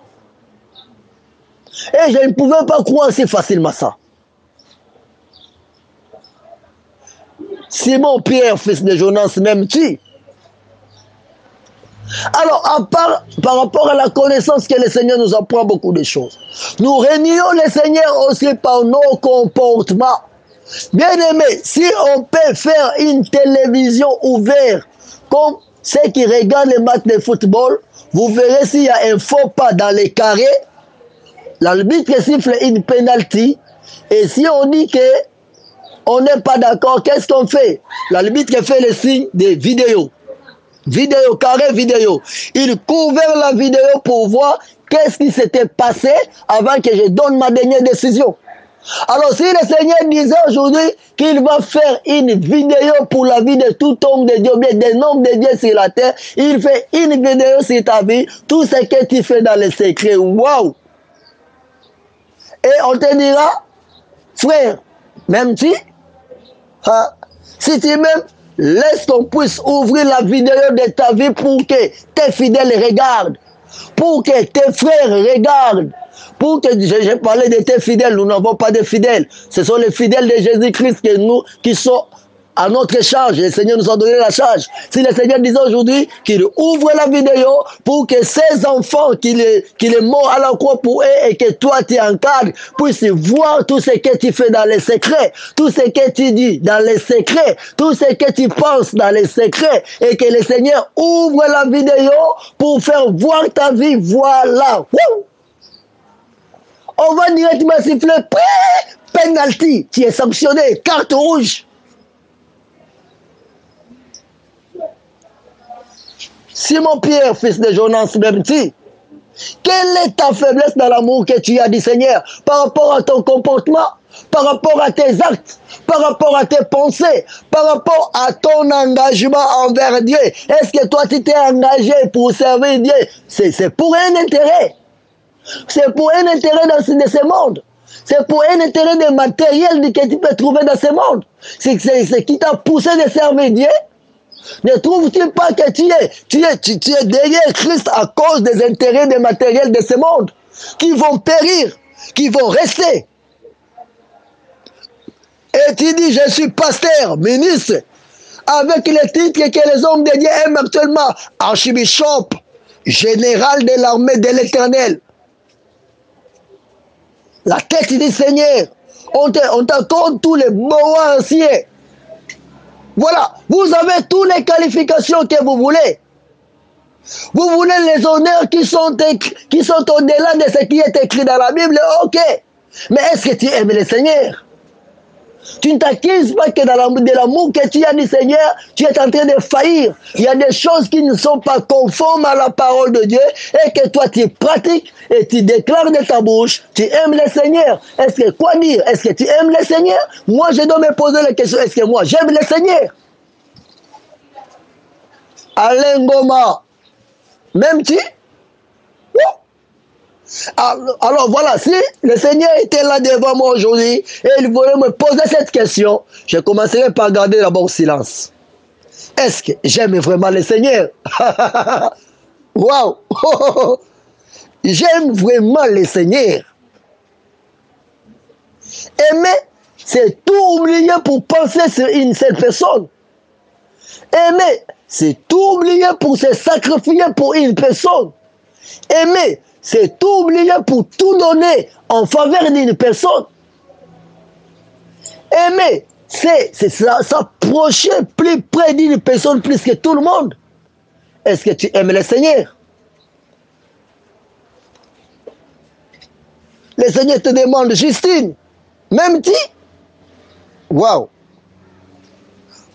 Speaker 1: Et je ne pouvais pas croire si facilement ça. Simon Pierre, fils de Jonas, m'aimes-tu? Alors, par rapport à la connaissance que le Seigneur nous apprend beaucoup de choses. Nous réunions le Seigneur aussi par nos comportements. Bien aimé, si on peut faire une télévision ouverte comme ceux qui regardent les matchs de football, vous verrez s'il y a un faux pas dans les carrés, l'arbitre siffle une penalty, et si on dit que on n'est pas d'accord, qu'est-ce qu'on fait? L'arbitre fait le signe de vidéo. Vidéo, carré vidéo. Il couvre la vidéo pour voir qu'est-ce qui s'était passé avant que je donne ma dernière décision. Alors si le Seigneur disait aujourd'hui qu'il va faire une vidéo pour la vie de tout homme de Dieu, bien des hommes de Dieu sur la terre, il fait une vidéo sur ta vie, tout ce que tu fais dans le secret. Waouh! Et on te dira, frère, m'aimes-tu? Hein? Si tu m'aimes, laisse qu'on puisse ouvrir la vidéo de ta vie pour que tes fidèles regardent, pour que tes frères regardent. Pour que j'ai parlé de tes fidèles, nous n'avons pas de fidèles. Ce sont les fidèles de Jésus-Christ qui sont à notre charge. Le Seigneur nous a donné la charge. Si le Seigneur disait aujourd'hui qu'il ouvre la vidéo pour que ces enfants qu'il est mort à la croix pour eux et que toi tu encadres puissent voir tout ce que tu fais dans les secrets, tout ce que tu dis dans les secrets, tout ce que tu penses dans les secrets, et que le Seigneur ouvre la vidéo pour faire voir ta vie. Voilà. Wouh! On va directement siffler, penalty, tu es sanctionné, carte rouge. Simon Pierre, fils de Jonas, m'aimes-tu? Quelle est ta faiblesse dans l'amour que tu as du Seigneur par rapport à ton comportement, par rapport à tes actes, par rapport à tes pensées, par rapport à ton engagement envers Dieu? Est-ce que toi tu t'es engagé pour servir Dieu? C'est pour un intérêt. C'est pour un intérêt de ce monde. C'est pour un intérêt de matériel que tu peux trouver dans ce monde. C'est qui t'a poussé de servir Dieu. Ne trouves-tu pas que tu es derrière Christ à cause des intérêts des matériels de ce monde qui vont périr, qui vont rester? Et tu dis, je suis pasteur, ministre, avec les titres que les hommes de Dieu aiment actuellement, archibishop, général de l'armée de l'Éternel. La tête du Seigneur. On t'accorde tous les mots anciens. Voilà. Vous avez toutes les qualifications que vous voulez. Vous voulez les honneurs qui sont au-delà de ce qui est écrit dans la Bible. Ok. Mais est-ce que tu aimes le Seigneur? Tu ne t'acquises pas que de l'amour que tu as du Seigneur, tu es en train de faillir. Il y a des choses qui ne sont pas conformes à la parole de Dieu et que toi tu pratiques et tu déclares de ta bouche, tu aimes le Seigneur. Est-ce que quoi dire? Est-ce que tu aimes le Seigneur? Moi je dois me poser la question, est-ce que moi j'aime le Seigneur? Alain Goma, m'aimes-tu? Alors voilà, si le Seigneur était là devant moi aujourd'hui et il voulait me poser cette question, je commencerai par garder d'abord silence. Est-ce que j'aime vraiment le Seigneur? Waouh! J'aime vraiment le Seigneur. Aimer, c'est tout oublier pour penser sur une seule personne. Aimer, c'est tout oublier pour se sacrifier pour une personne. Aimer, c'est tout oublier pour tout donner en faveur d'une personne. Aimer, c'est s'approcher plus près d'une personne plus que tout le monde. Est-ce que tu aimes le Seigneur? Le Seigneur te demande, Justine, m'aimes-tu? Waouh!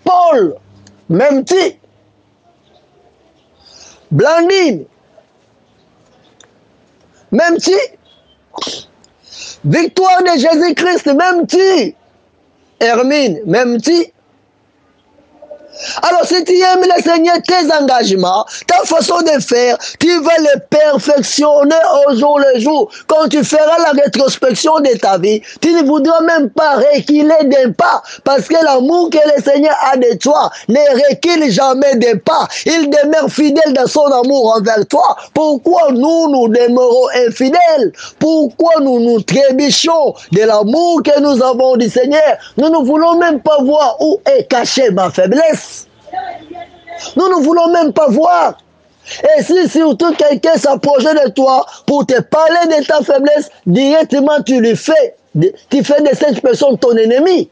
Speaker 1: Paul, m'aimes-tu? Blandine, m'aimes-tu? Victoire de Jésus-Christ, m'aimes-tu? Hermine, m'aimes-tu? Alors si tu aimes le Seigneur, tes engagements, ta façon de faire, tu vas les perfectionner au jour le jour. Quand tu feras la rétrospection de ta vie, tu ne voudras même pas reculer d'un pas, parce que l'amour que le Seigneur a de toi ne recule jamais d'un pas. Il demeure fidèle dans son amour envers toi. Pourquoi nous demeurons infidèles? Pourquoi nous trébuchons de l'amour que nous avons du Seigneur? Nous ne voulons même pas voir où est cachée ma faiblesse. Nous ne voulons même pas voir. Et si surtout quelqu'un s'approche de toi pour te parler de ta faiblesse, directement tu fais de cette personne ton ennemi,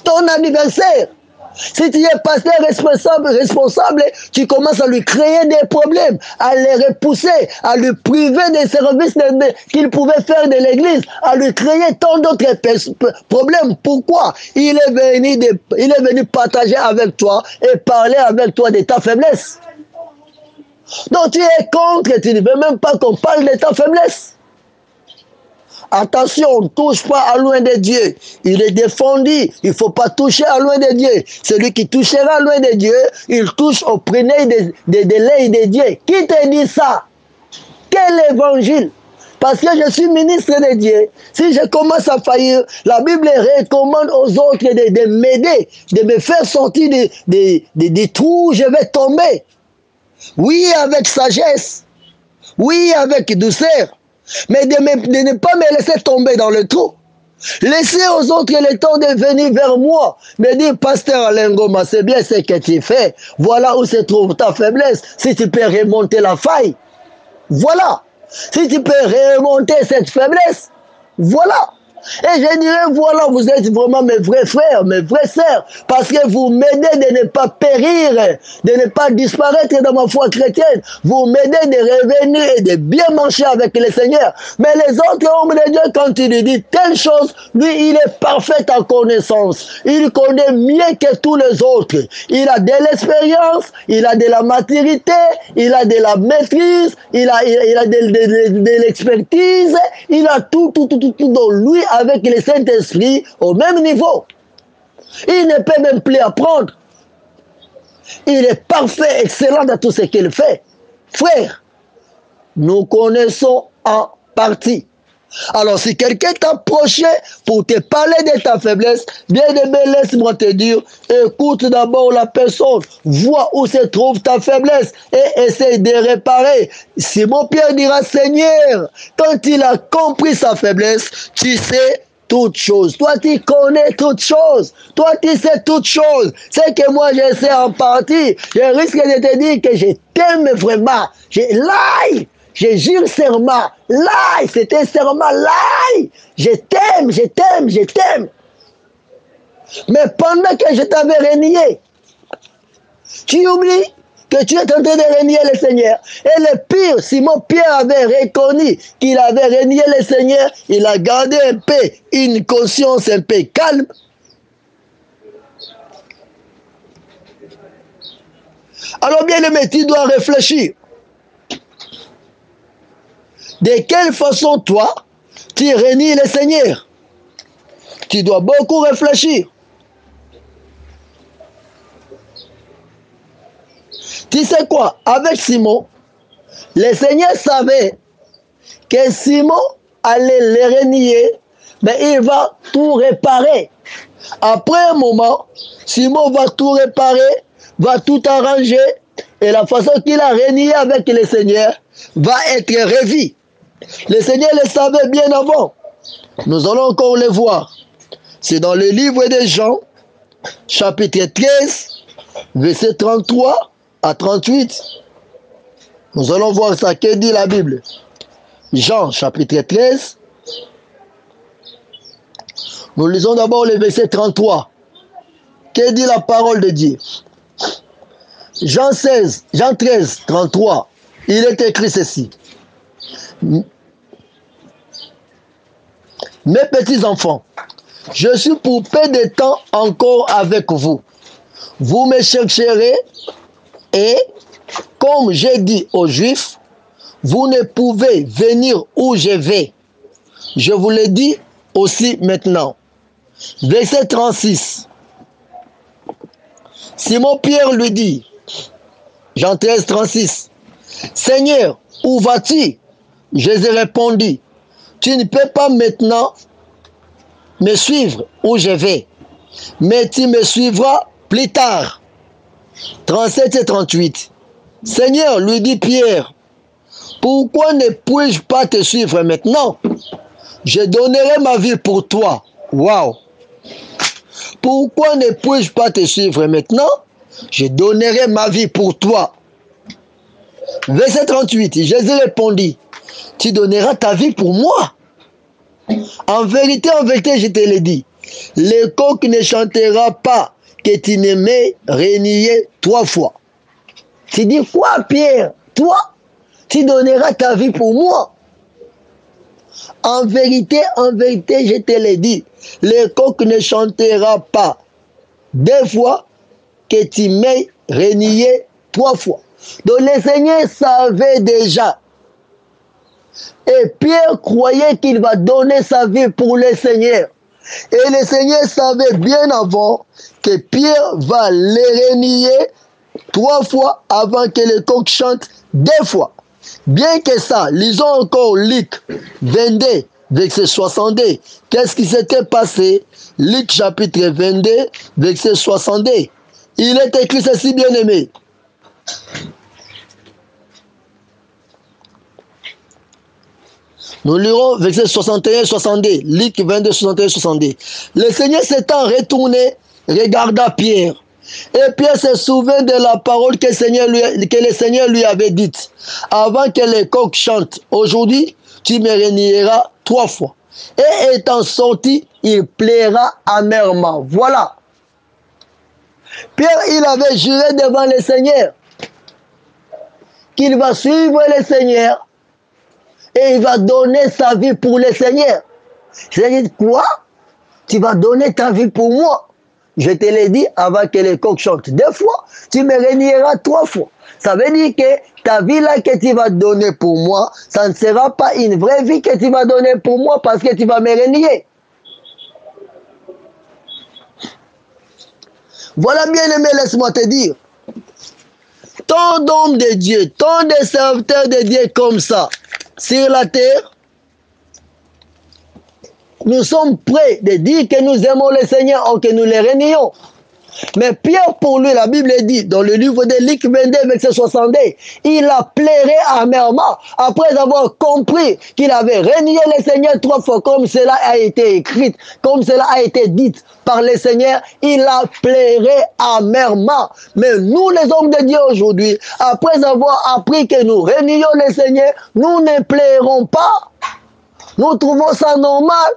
Speaker 1: ton adversaire. Si tu es pasteur responsable, tu commences à lui créer des problèmes, à les repousser, à lui priver des services qu'il pouvait faire de l'église, à lui créer tant d'autres problèmes. Pourquoi? Il est venu partager avec toi et parler avec toi de ta faiblesse. Donc tu es contre, tu ne veux même pas qu'on parle de ta faiblesse. Attention, on ne touche pas à loin de Dieu. Il est défendu. Il ne faut pas toucher à loin de Dieu. Celui qui touchera à loin de Dieu, il touche au prénez de l'œil de Dieu. Qui te dit ça? Quel évangile? Parce que je suis ministre de Dieu. Si je commence à faillir, la Bible recommande aux autres de m'aider, de me faire sortir des trous où je vais tomber. Oui, avec sagesse. Oui, avec douceur. Mais de ne pas me laisser tomber dans le trou. Laissez aux autres le temps de venir vers moi. Me dire, pasteur Alain Ngoma, c'est bien ce que tu fais. Voilà où se trouve ta faiblesse. Si tu peux remonter la faille. Voilà. Si tu peux remonter cette faiblesse. Voilà. Et je dirais, voilà, vous êtes vraiment mes vrais frères, mes vraies sœurs, parce que vous m'aidez de ne pas périr, de ne pas disparaître dans ma foi chrétienne. Vous m'aidez de revenir et de bien marcher avec le Seigneur. Mais les autres hommes de Dieu, quand il lui dit telle chose, lui, il est parfait en connaissance. Il connaît mieux que tous les autres. Il a de l'expérience, il a de la maturité, il a de la maîtrise, il a de l'expertise, il a tout dans lui, avec le Saint-Esprit au même niveau. Il ne peut même plus apprendre. Il est parfait, excellent dans tout ce qu'il fait. Frère, nous connaissons en partie. Alors si quelqu'un t'approchait pour te parler de ta faiblesse, bien aimé, laisse-moi te dire, écoute d'abord la personne, vois où se trouve ta faiblesse et essaye de réparer. Simon-Pierre dira, Seigneur, quand il a compris sa faiblesse, tu sais toutes choses. Toi, tu connais toutes choses. Toi, tu sais toutes choses. C'est que moi, je sais en partie. Je risque de te dire que je t'aime vraiment. Je jure serment, là, c'est un serment, là, je t'aime, je t'aime, je t'aime. Mais pendant que je t'avais renié, tu oublies que tu es en train de renier le Seigneur. Et le pire, Simon-Pierre avait reconnu qu'il avait renié le Seigneur, il a gardé un peu une conscience un peu calme. Alors bien aimé, tu dois réfléchir. De quelle façon, toi, tu renies le Seigneur? Tu dois beaucoup réfléchir. Tu sais quoi? Avec Simon, le Seigneur savait que Simon allait le renier, mais il va tout réparer. Après un moment, Simon va tout réparer, va tout arranger, et la façon qu'il a renié avec le Seigneur va être revue. Le Seigneur le savait bien avant. Nous allons encore le voir. C'est dans le livre de Jean, chapitre 13, verset 33 à 38. Nous allons voir ça. Que dit la Bible? Jean, chapitre 13. Nous lisons d'abord le verset 33. Que dit la parole de Dieu? Jean 13, 33, il est écrit ceci. Mes petits enfants, je suis pour peu de temps encore avec vous. Vous me chercherez et, comme j'ai dit aux Juifs, vous ne pouvez venir où je vais. Je vous le dis aussi maintenant. Verset 36. Simon-Pierre lui dit, Jean 13, 36, Seigneur, où vas-tu? Jésus répondit, tu ne peux pas maintenant me suivre où je vais, mais tu me suivras plus tard. 37 et 38. Seigneur, lui dit Pierre, pourquoi ne puis-je pas te suivre maintenant? Je donnerai ma vie pour toi. Waouh! Pourquoi ne puis-je pas te suivre maintenant? Je donnerai ma vie pour toi. Verset 38, Jésus répondit, tu donneras ta vie pour moi. En vérité, je te le dis, le coq ne chantera pas que tu ne m'aies renié 3 fois. Tu dis quoi, Pierre? Toi, tu donneras ta vie pour moi. En vérité, je te le dis, le coq ne chantera pas 2 fois que tu m'aies renié 3 fois. Donc le Seigneur savait déjà. Et Pierre croyait qu'il va donner sa vie pour le Seigneur. Et le Seigneur savait bien avant que Pierre va le renier 3 fois avant que le coq chante 2 fois. Bien que ça, lisons encore Luc 22, verset 62. Qu'est-ce qui s'était passé? Luc chapitre 22, verset 62. Il est écrit ceci, bien-aimé. Nous lirons verset 61-62. Luc 22, 61-62. Le Seigneur s'étant retourné, regarda Pierre. Et Pierre se souvint de la parole que le Seigneur lui avait dite. Avant que les coqs chantent, aujourd'hui, tu me renieras 3 fois. Et étant sorti, il plaira amèrement. Voilà. Pierre, il avait juré devant le Seigneur qu'il va suivre le Seigneur et il va donner sa vie pour le Seigneur. Je lui ai dit, quoi? Tu vas donner ta vie pour moi? Je te l'ai dit avant que les coqs chantent 2 fois, tu me renieras 3 fois. Ça veut dire que ta vie là que tu vas donner pour moi, ça ne sera pas une vraie vie que tu vas donner pour moi parce que tu vas me renier. Voilà, bien aimé, laisse-moi te dire. Tant d'hommes de Dieu, tant de serviteurs de Dieu comme ça, sur la terre, nous sommes prêts de dire que nous aimons le Seigneur ou que nous le renions. Mais Pierre, pour lui, la Bible dit, dans le livre de Luc 22, verset 62, il a pleuré amèrement, après avoir compris qu'il avait renié le Seigneur 3 fois, comme cela a été écrit, comme cela a été dit par le Seigneur, il a pleuré amèrement. Mais nous, les hommes de Dieu aujourd'hui, après avoir appris que nous renions le Seigneur, nous ne pleurons pas. Nous trouvons ça normal.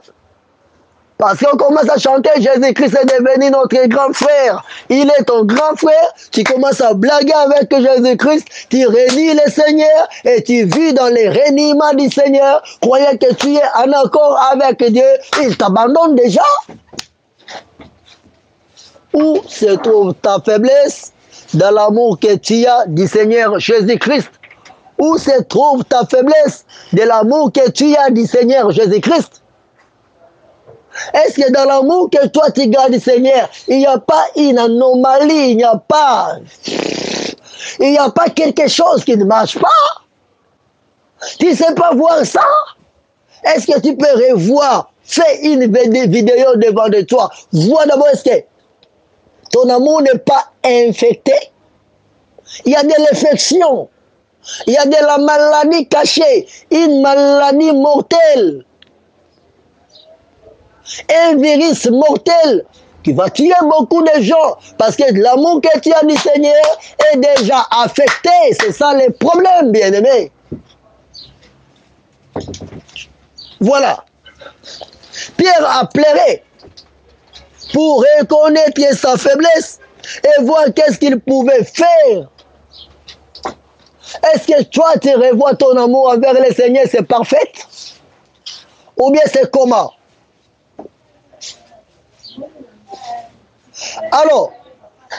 Speaker 1: Parce qu'on commence à chanter, Jésus-Christ est devenu notre grand frère. Il est ton grand frère. Tu commences à blaguer avec Jésus-Christ. Tu renies le Seigneur et tu vis dans les reniements du Seigneur. Croyant que tu es en accord avec Dieu. Il t'abandonne déjà. Où se trouve ta faiblesse? Dans l'amour que tu as du Seigneur Jésus-Christ. Où se trouve ta faiblesse? De l'amour que tu as du Seigneur Jésus-Christ. Est-ce que dans l'amour que toi tu gardes du Seigneur, il n'y a pas une anomalie, il n'y a pas quelque chose qui ne marche pas? Tu ne sais pas voir ça? Est-ce que tu peux revoir, fais une vidéo devant de toi, vois d'abord est-ce que ton amour n'est pas infecté? Il y a de l'infection, il y a de la maladie cachée, une maladie mortelle. Un virus mortel qui va tuer beaucoup de gens parce que l'amour que tu as du Seigneur est déjà affecté. C'est ça le problème, bien-aimé. Voilà. Pierre a pleuré. pour reconnaître sa faiblesse et voir qu'est-ce qu'il pouvait faire. Est-ce que toi, tu revois ton amour envers le Seigneur, c'est parfait? Ou bien c'est comment? Alors,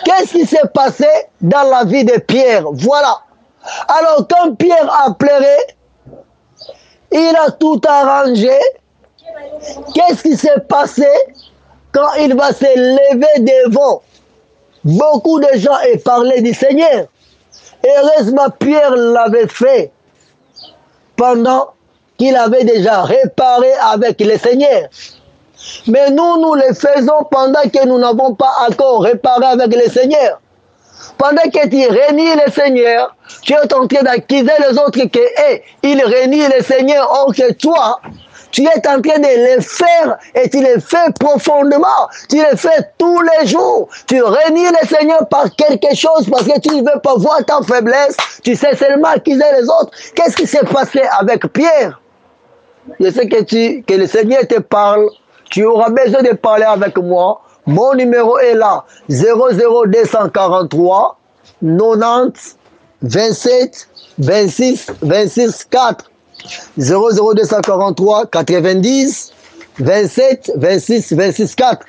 Speaker 1: qu'est-ce qui s'est passé dans la vie de Pierre? Voilà. Alors, quand Pierre a pleuré, il a tout arrangé. Qu'est-ce qui s'est passé quand il va se lever devant beaucoup de gens et parler du Seigneur? Heureusement, Pierre l'avait fait pendant qu'il avait déjà réparé avec le Seigneur. Mais nous le faisons pendant que nous n'avons pas encore réparé avec le Seigneur. Pendant que tu renies le Seigneur, tu es en train d'accuser les autres que ils renient le Seigneur, or que toi, tu es en train de le faire et tu le fais profondément. Tu le fais tous les jours. Tu renies le Seigneur par quelque chose parce que tu ne veux pas voir ta faiblesse. Tu sais seulement accuser les autres. Qu'est-ce qui s'est passé avec Pierre? Je sais que le Seigneur te parle. Tu auras besoin de parler avec moi. Mon numéro est là. 00243 90 27 26 26 4. 00243 90 27 26 26 4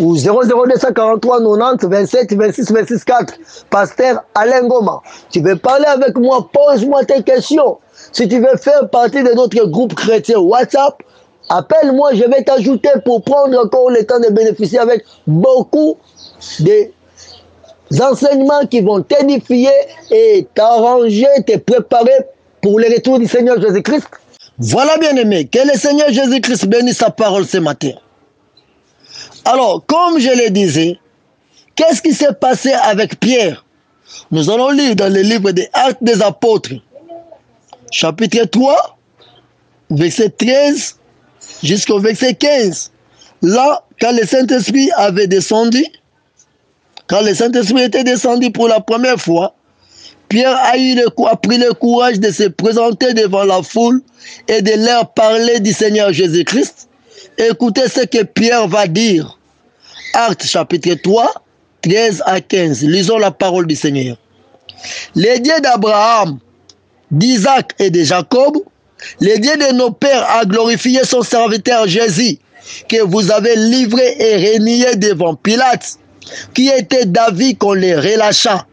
Speaker 1: ou 00243 90 27 26 26 4. Pasteur Alain Goma, tu veux parler avec moi, pose-moi tes questions. Si tu veux faire partie de notre groupe chrétien WhatsApp, appelle-moi, je vais t'ajouter pour prendre encore le temps de bénéficier avec beaucoup de enseignements qui vont t'édifier et t'arranger, te préparer pour le retour du Seigneur Jésus-Christ. Voilà, bien-aimé, que le Seigneur Jésus-Christ bénisse sa parole ce matin. Alors, comme je le disais, qu'est-ce qui s'est passé avec Pierre? Nous allons lire dans le livre des Actes des Apôtres, chapitre 3, verset 13 jusqu'au verset 15. Là, quand le Saint-Esprit avait descendu, quand le Saint-Esprit était descendu pour la première fois, Pierre a pris le courage de se présenter devant la foule et de leur parler du Seigneur Jésus-Christ. Écoutez ce que Pierre va dire. Actes chapitre 3, 13 à 15. Lisons la parole du Seigneur. Le Dieu d'Abraham, d'Isaac et de Jacob, le Dieu de nos pères a glorifié son serviteur Jésus, que vous avez livré et renié devant Pilate, qui était d'avis qu'on les relâcha.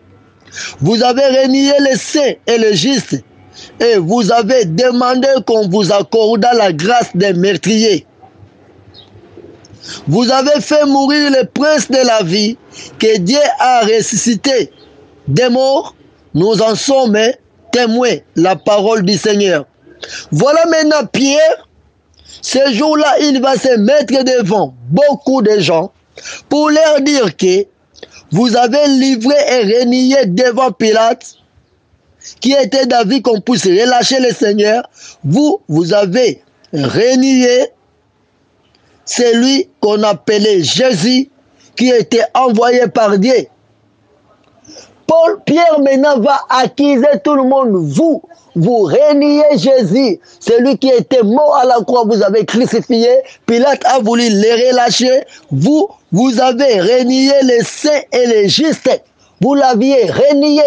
Speaker 1: Vous avez renié le saint et le juste, et vous avez demandé qu'on vous accordât la grâce des meurtriers. Vous avez fait mourir le prince de la vie, que Dieu a ressuscité des morts. Nous en sommes témoins, la parole du Seigneur. Voilà maintenant Pierre, ce jour-là, il va se mettre devant beaucoup de gens pour leur dire que vous avez livré et renié devant Pilate, qui était d'avis qu'on puisse relâcher le Seigneur. Vous avez renié celui qu'on appelait Jésus, qui était envoyé par Dieu. Pierre maintenant va accuser tout le monde. Vous reniez Jésus, celui qui était mort à la croix, vous avez crucifié. Pilate a voulu le relâcher. Vous avez renié les saints et les justes. Vous l'aviez renié.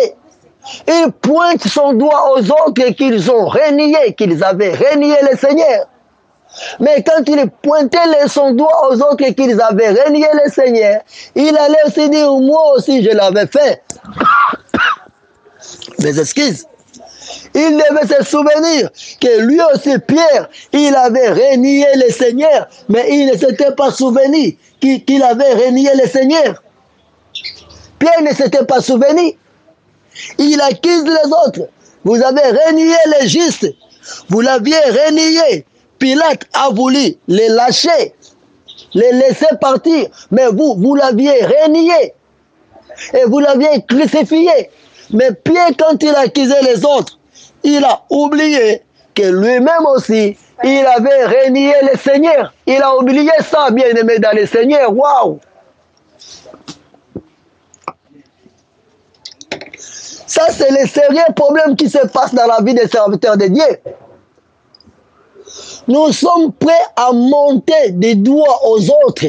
Speaker 1: Il pointe son doigt aux autres qu'ils ont renié, qu'ils avaient renié le Seigneur. Mais quand il pointait son doigt aux autres qu'ils avaient renié le Seigneur, il allait aussi dire, moi aussi je l'avais fait. Mes excuses. Il devait se souvenir que lui aussi, Pierre, il avait renié le Seigneur, mais il ne s'était pas souvenu qu'il avait renié le Seigneur. Pierre ne s'était pas souvenu. Il accuse les autres. Vous avez renié les justes. Vous l'aviez renié. Pilate a voulu les lâcher, les laisser partir, mais vous l'aviez renié et vous l'aviez crucifié. Mais Pierre, quand il accusait les autres, il a oublié que lui-même aussi, il avait renié le Seigneur. Il a oublié ça, bien-aimé dans le Seigneur. Waouh! Ça, c'est le sérieux problème qui se passe dans la vie des serviteurs de Dieu. Nous sommes prêts à monter des doigts aux autres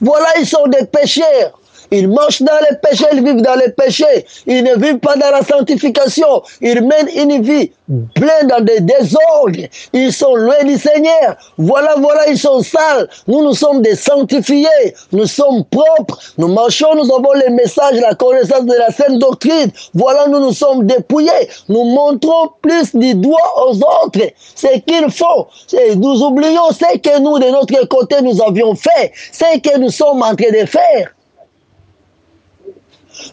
Speaker 1: Voilà, ils sont des pécheurs. Ils marchent dans les péchés, ils vivent dans les péchés. Ils ne vivent pas dans la sanctification. Ils mènent une vie pleine dans des désordres. Ils sont loin du Seigneur. Voilà, ils sont sales. Nous sommes des sanctifiés. Nous sommes propres. Nous marchons, nous avons les messages, la connaissance de la sainte doctrine. Voilà, nous sommes dépouillés. Nous montrons plus du doigt aux autres ce qu'ils font. Nous oublions ce que nous, de notre côté, nous avions fait. Ce que nous sommes en train de faire.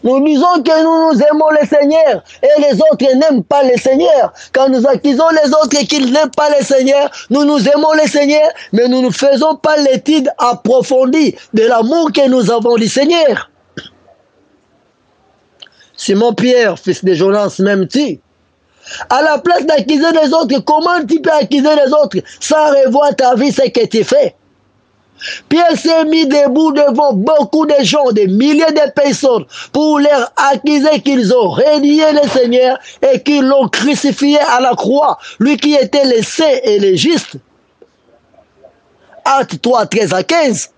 Speaker 1: Nous disons que nous aimons le Seigneur et les autres n'aiment pas le Seigneur. Quand nous accusons les autres qu'ils n'aiment pas le Seigneur, nous aimons le Seigneur, mais nous ne faisons pas l'étude approfondie de l'amour que nous avons du Seigneur. Simon-Pierre, fils de Jonas, m'aimes-tu? À la place d'accuser les autres, comment tu peux accuser les autres sans revoir ta vie, ce que tu fais? Pierre s'est mis debout devant beaucoup de gens, des milliers de personnes, pour leur accuser qu'ils ont renié le Seigneur et qu'ils l'ont crucifié à la croix, lui qui était le saint et le juste. Actes 3, 13 à 15.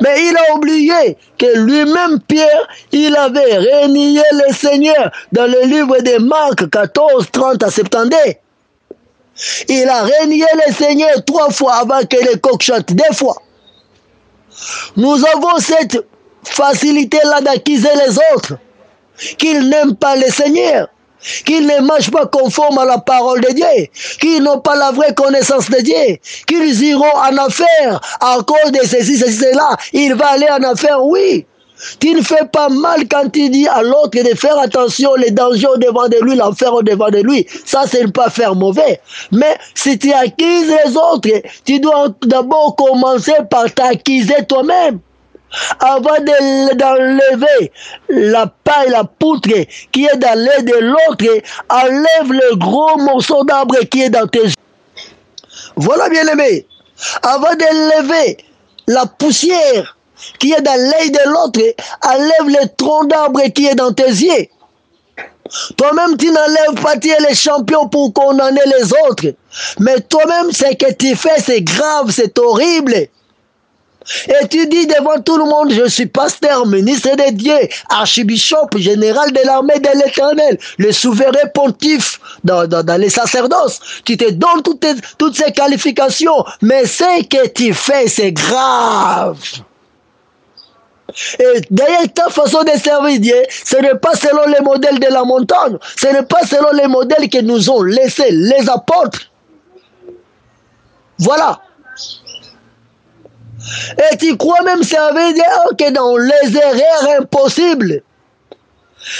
Speaker 1: Mais il a oublié que lui-même, Pierre, il avait renié le Seigneur dans le livre de Marc 14, 30 à 72. Il a renié le Seigneur 3 fois avant que le coq chante 2 fois. Nous avons cette facilité-là d'accuser les autres, qu'ils n'aiment pas le Seigneur, qu'ils ne marchent pas conforme à la parole de Dieu, qu'ils n'ont pas la vraie connaissance de Dieu, qu'ils iront en affaire à cause de ceci, cela. Il va aller en affaire, oui. Tu ne fais pas mal quand tu dis à l'autre de faire attention, les dangers au devant de lui, l'enfer au devant de lui. Ça, c'est ne pas faire mauvais. Mais si tu accuses les autres, tu dois d'abord commencer par t'accuser toi-même. Avant d'enlever la paille, la poutre qui est dans l'œil de l'autre, enlève le gros morceau d'arbre qui est dans tes yeux. Voilà, bien aimé. Avant d'enlever la poussière qui est dans l'œil de l'autre, enlève le tronc d'arbre qui est dans tes yeux. Toi-même, tu n'enlèves pas, tu es le champion pour condamner les autres. Mais toi-même, ce que tu fais, c'est grave, c'est horrible. Et tu dis devant tout le monde, je suis pasteur, ministre de Dieu, archibishop, général de l'armée de l'Éternel, le souverain pontife dans les sacerdoces. Tu te donnes toutes ces qualifications, mais ce que tu fais, c'est grave. Et d'ailleurs, ta façon de servir Dieu, ce n'est pas selon les modèles de la montagne, ce n'est pas selon les modèles que nous ont laissés les apôtres. Voilà. Et tu crois même servir Dieu que dans les erreurs impossibles.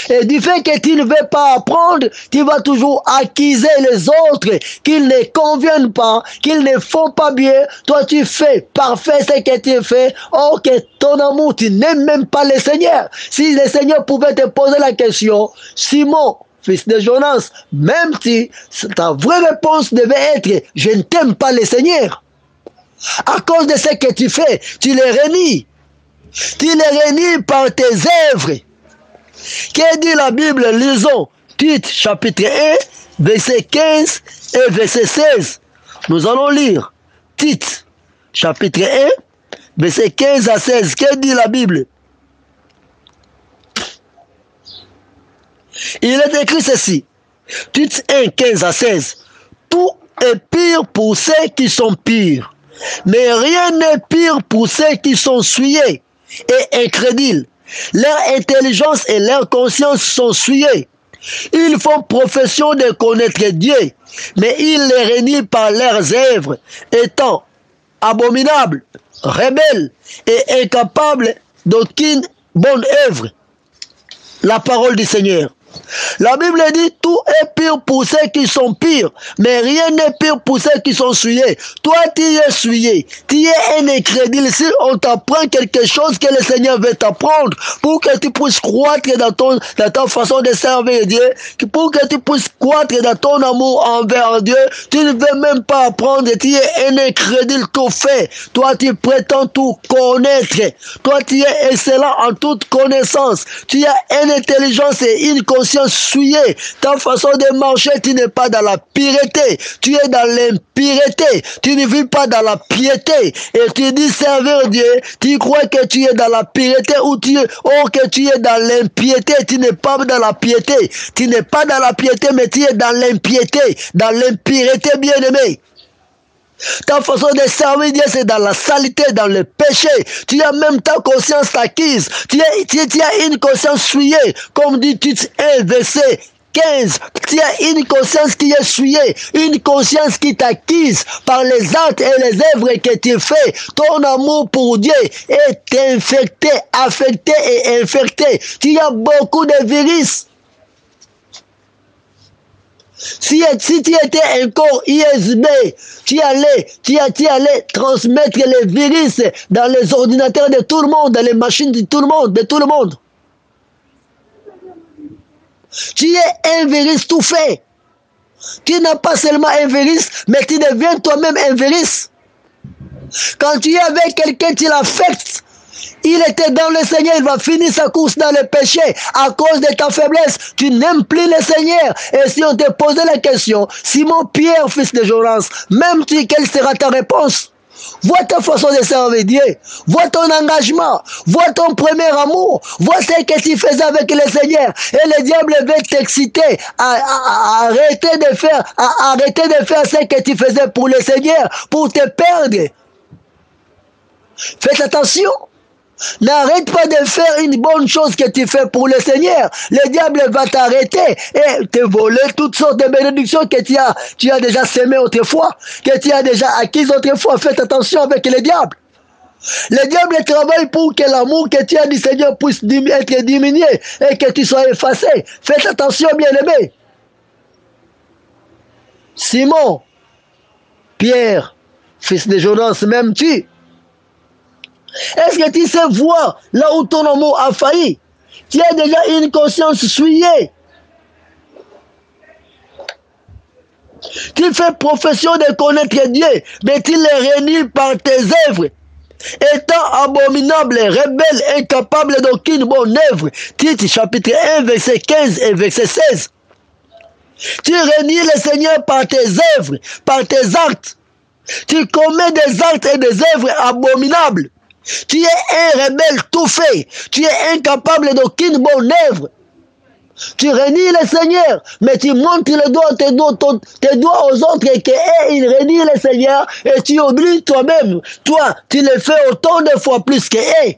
Speaker 1: Et du fait que tu ne veux pas apprendre, tu vas toujours accuser les autres qu'ils ne conviennent pas, qu'ils ne font pas bien. Toi, tu fais parfait ce que tu fais. Or que ton amour, tu n'aimes même pas le Seigneur. Si le Seigneur pouvait te poser la question, Simon, fils de Jonas, même si ta vraie réponse devait être, je ne t'aime pas le Seigneur. À cause de ce que tu fais, tu les renies. Tu les renies par tes œuvres. Que dit la Bible? Lisons Tite chapitre 1, verset 15 et verset 16. Nous allons lire Tite chapitre 1, verset 15 à 16. Que dit la Bible? Il est écrit ceci. Tite 1, 15 à 16. Tout est pire pour ceux qui sont pires, mais rien n'est pire pour ceux qui sont souillés et incrédules. Leur intelligence et leur conscience sont souillées. Ils font profession de connaître Dieu, mais ils les renient par leurs œuvres, étant abominables, rebelles et incapables d'aucune bonne œuvre. La parole du Seigneur. La Bible dit tout est pire pour ceux qui sont pires, mais rien n'est pire pour ceux qui sont souillés. Toi, tu es souillé, tu es un incrédule. Si on t'apprend quelque chose que le Seigneur veut t'apprendre, pour que tu puisses croître dans ta façon de servir Dieu, pour que tu puisses croître dans ton amour envers Dieu, tu ne veux même pas apprendre, tu es un incrédule tout fait. Toi, tu prétends tout connaître. Toi, tu es excellent en toute connaissance. Tu as une intelligence et une connaissance conscience souillée. Ta façon de marcher, tu n'es pas dans la pureté. Tu es dans l'impureté. Tu ne vis pas dans la piété. Et tu dis servir Dieu. Tu crois que tu es dans la pureté ou que tu es dans l'impiété. Tu n'es pas dans la piété. Tu n'es pas dans la piété, mais tu es dans l'impiété, dans l'impureté, bien-aimé. Ta façon de servir Dieu, c'est dans la saleté, dans le péché. Tu as même ta conscience acquise. Tu as une conscience souillée. Comme dit Tite 1, verset 15. Tu as une conscience qui est souillée. Une conscience qui t'acquise par les actes et les œuvres que tu fais. Ton amour pour Dieu est infecté, affecté et infecté. Tu as beaucoup de virus. Si tu étais encore ISB, tu allais transmettre les virus dans les ordinateurs de tout le monde, dans les machines de tout le monde. Tu es un virus tout fait. Tu n'as pas seulement un virus, mais tu deviens toi-même un virus. Quand tu es avec quelqu'un, tu l'affectes. Il était dans le Seigneur, il va finir sa course dans le péché à cause de ta faiblesse. Tu n'aimes plus le Seigneur. Et si on te posait la question, Simon Pierre, fils de Jonas, même tu, quelle sera ta réponse? Vois ta façon de servir Dieu. Vois ton engagement. Vois ton premier amour. Vois ce que tu faisais avec le Seigneur. Et le diable veut t'exciter à arrêter de faire ce que tu faisais pour le Seigneur, pour te perdre. Faites attention. N'arrête pas de faire une bonne chose que tu fais pour le Seigneur. Le diable va t'arrêter et te voler toutes sortes de bénédictions que tu as déjà semées autrefois, que tu as déjà acquises autrefois. Faites attention avec le diable. Le diable travaille pour que l'amour que tu as du Seigneur puisse être diminué et que tu sois effacé. Faites attention, bien-aimé. Simon, Pierre, fils de Jonas, m'aimes-tu? Est-ce que tu sais voir là où ton amour a failli? Tu as déjà une conscience souillée. Tu fais profession de connaître Dieu, mais tu le renies par tes œuvres. Étant abominable, rebelle, incapable d'aucune bonne œuvre. Tite chapitre 1, verset 15 et verset 16. Tu renies le Seigneur par tes œuvres, par tes actes. Tu commets des actes et des œuvres abominables. Tu es un rebelle tout fait. Tu es incapable d'aucune bonne œuvre. Tu renies le Seigneur, mais tu montres tes doigts aux autres et qu'ils renient le Seigneur et tu oublies toi-même. Toi, tu le fais autant de fois plus qu'eux.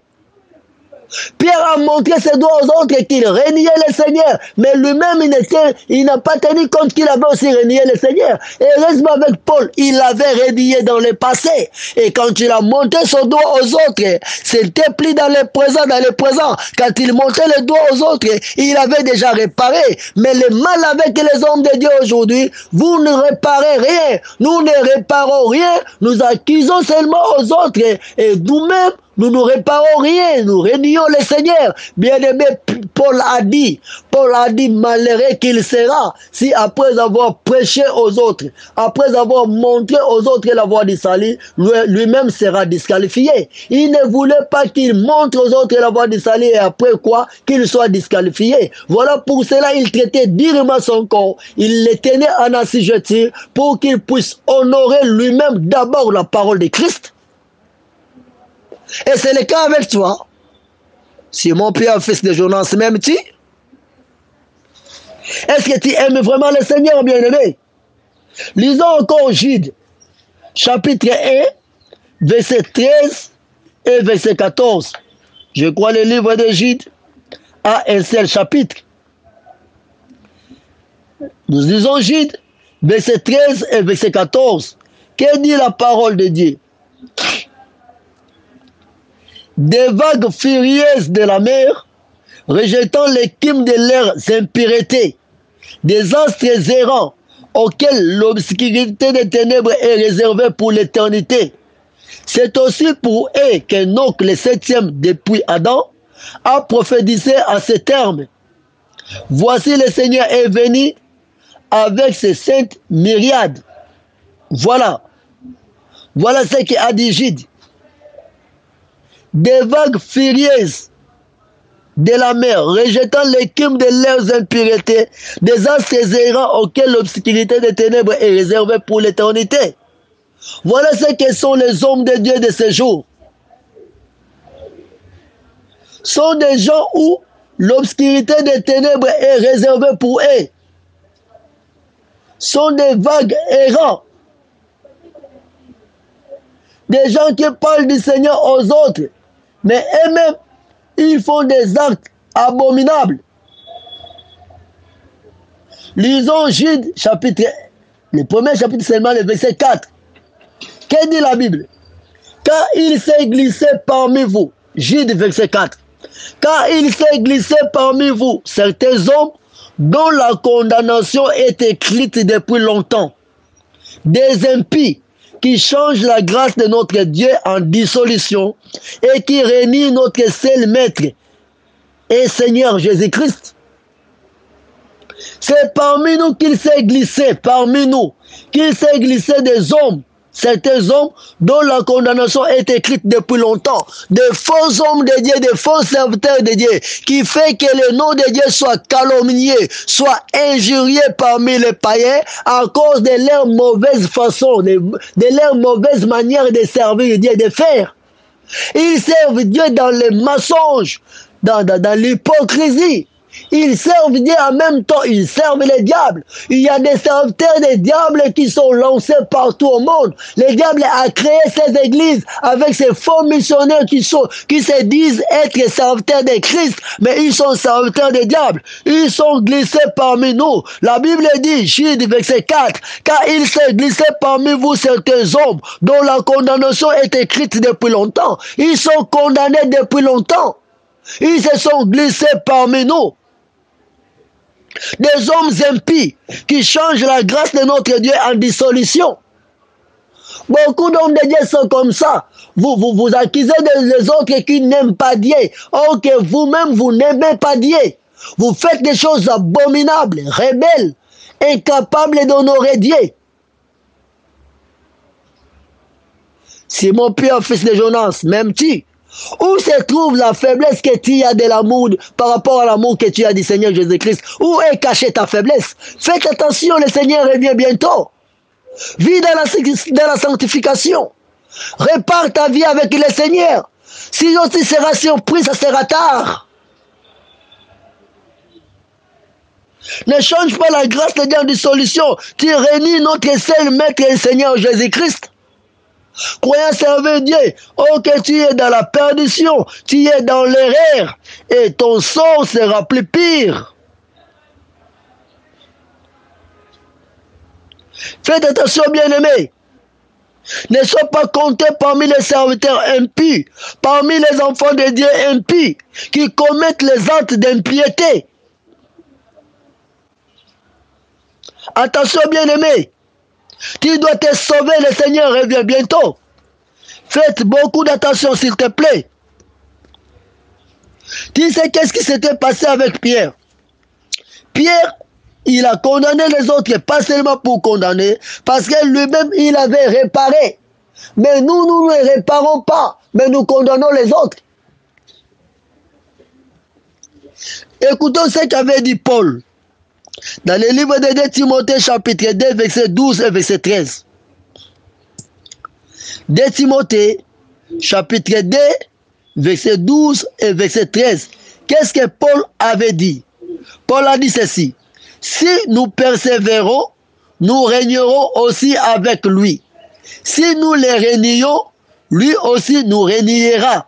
Speaker 1: Pierre a montré ses doigts aux autres qu'il reniait le Seigneur, mais lui-même il n'a pas tenu compte qu'il avait aussi renié le Seigneur. Et heureusement avec Paul, il l'avait renié dans le passé. Et quand il a montré son doigt aux autres, c'était pris dans le présent. Quand il montrait le doigt aux autres, il avait déjà réparé. Mais le mal avec les hommes de Dieu aujourd'hui, vous ne réparez rien. Nous ne réparons rien. Nous accusons seulement aux autres. Et nous-mêmes, nous ne réparons rien, nous renions le Seigneur. Bien-aimé, Paul a dit, malheureux qu'il sera si après avoir prêché aux autres, après avoir montré aux autres la voie du salut, lui-même sera disqualifié. Il ne voulait pas qu'il montre aux autres la voie du salut et après quoi, qu'il soit disqualifié. Voilà pour cela il traitait durement son corps, il le tenait en assujetti pour qu'il puisse honorer lui-même d'abord la parole de Christ. Et c'est le cas avec toi. Simon Pierre, fils de Jonas, m'aimes-tu? Est-ce que tu aimes vraiment le Seigneur, bien-aimé? Lisons encore Jude, chapitre 1, verset 13 et verset 14. Je crois le livre de Jude a un seul chapitre. Nous lisons Jude, verset 13 et verset 14. Que dit la parole de Dieu? Des vagues furieuses de la mer, rejetant l'écume de leurs impuretés, des astres errants auxquels l'obscurité des ténèbres est réservée pour l'éternité. C'est aussi pour eux qu'Enoch, le 7e depuis Adam, a prophétisé à ce terme. Voici le Seigneur est venu avec ses saintes myriades. Voilà ce qu'a dit Jude. Des vagues furieuses de la mer, rejetant l'écume de leurs impuretés, des astres errants auxquels l'obscurité des ténèbres est réservée pour l'éternité. Voilà ce que sont les hommes de Dieu de ces jours. Sont des gens où l'obscurité des ténèbres est réservée pour eux. Sont des vagues errants. Des gens qui parlent du Seigneur aux autres, mais eux-mêmes, ils font des actes abominables. Lisons Jude, chapitre, le premier chapitre seulement, le verset 4. Que dit la Bible? Car il s'est glissé parmi vous, Jude, verset 4. Car il s'est glissé parmi vous certains hommes dont la condamnation est écrite depuis longtemps. Des impies qui changent la grâce de notre Dieu en dissolution et qui réunissent notre seul Maître et Seigneur Jésus-Christ. C'est parmi nous qu'il s'est glissé, parmi nous, qu'il s'est glissé des hommes, certains hommes dont la condamnation est écrite depuis longtemps, de faux hommes de Dieu, de faux serviteurs de Dieu, qui fait que le nom de Dieu soit calomnié, soit injurié parmi les païens à cause de leur mauvaise façon, de leur mauvaise manière de servir Dieu, de faire. Ils servent Dieu dans le mensonge, dans l'hypocrisie. Ils servent Dieu en même temps, ils servent les diables. Il y a des serviteurs des diables qui sont lancés partout au monde. Le diable a créé ces églises avec ces faux missionnaires qui se disent être serviteurs de Christ, mais ils sont serviteurs des diables. Ils sont glissés parmi nous. La Bible dit, Jude, verset 4, car il s'est glissé parmi vous certains hommes dont la condamnation est écrite depuis longtemps. Ils sont condamnés depuis longtemps. Ils se sont glissés parmi nous. Des hommes impies qui changent la grâce de notre Dieu en dissolution. Beaucoup d'hommes de Dieu sont comme ça. Vous accusez les autres qui n'aiment pas Dieu. Or que vous-même, vous n'aimez pas Dieu. Vous faites des choses abominables, rebelles, incapables d'honorer Dieu. Simon Pierre, fils de Jonas, m'aimes-tu? Où se trouve la faiblesse que tu as de l'amour par rapport à l'amour que tu as du Seigneur Jésus-Christ? Où est cachée ta faiblesse? Faites attention, le Seigneur revient bientôt. Vis dans la sanctification. Répare ta vie avec le Seigneur. Sinon tu seras surpris, ça sera tard. Ne change pas la grâce de Dieu en dissolution. Tu réunis notre seul Maître et Seigneur Jésus-Christ. Croyant servir Dieu, oh que tu es dans la perdition, tu es dans l'erreur, et ton sort sera plus pire. Faites attention, bien-aimés. Ne sois pas comptés parmi les serviteurs impies, parmi les enfants de Dieu impies, qui commettent les actes d'impiété. Attention, bien-aimés. Tu dois te sauver, le Seigneur revient bientôt. Faites beaucoup d'attention, s'il te plaît. Tu sais qu'est-ce qui s'était passé avec Pierre? Pierre, il a condamné les autres, pas seulement pour condamner, parce que lui-même, il avait réparé. Mais nous ne réparons pas, mais nous condamnons les autres. Écoutons ce qu'avait dit Paul. Dans le livre de 2 Timothée, chapitre 2, verset 12 et verset 13. 2 Timothée, chapitre 2, verset 12 et verset 13. Qu'est-ce que Paul avait dit? Paul a dit ceci. Si nous persévérons, nous régnerons aussi avec lui. Si nous les régnons, lui aussi nous régnera.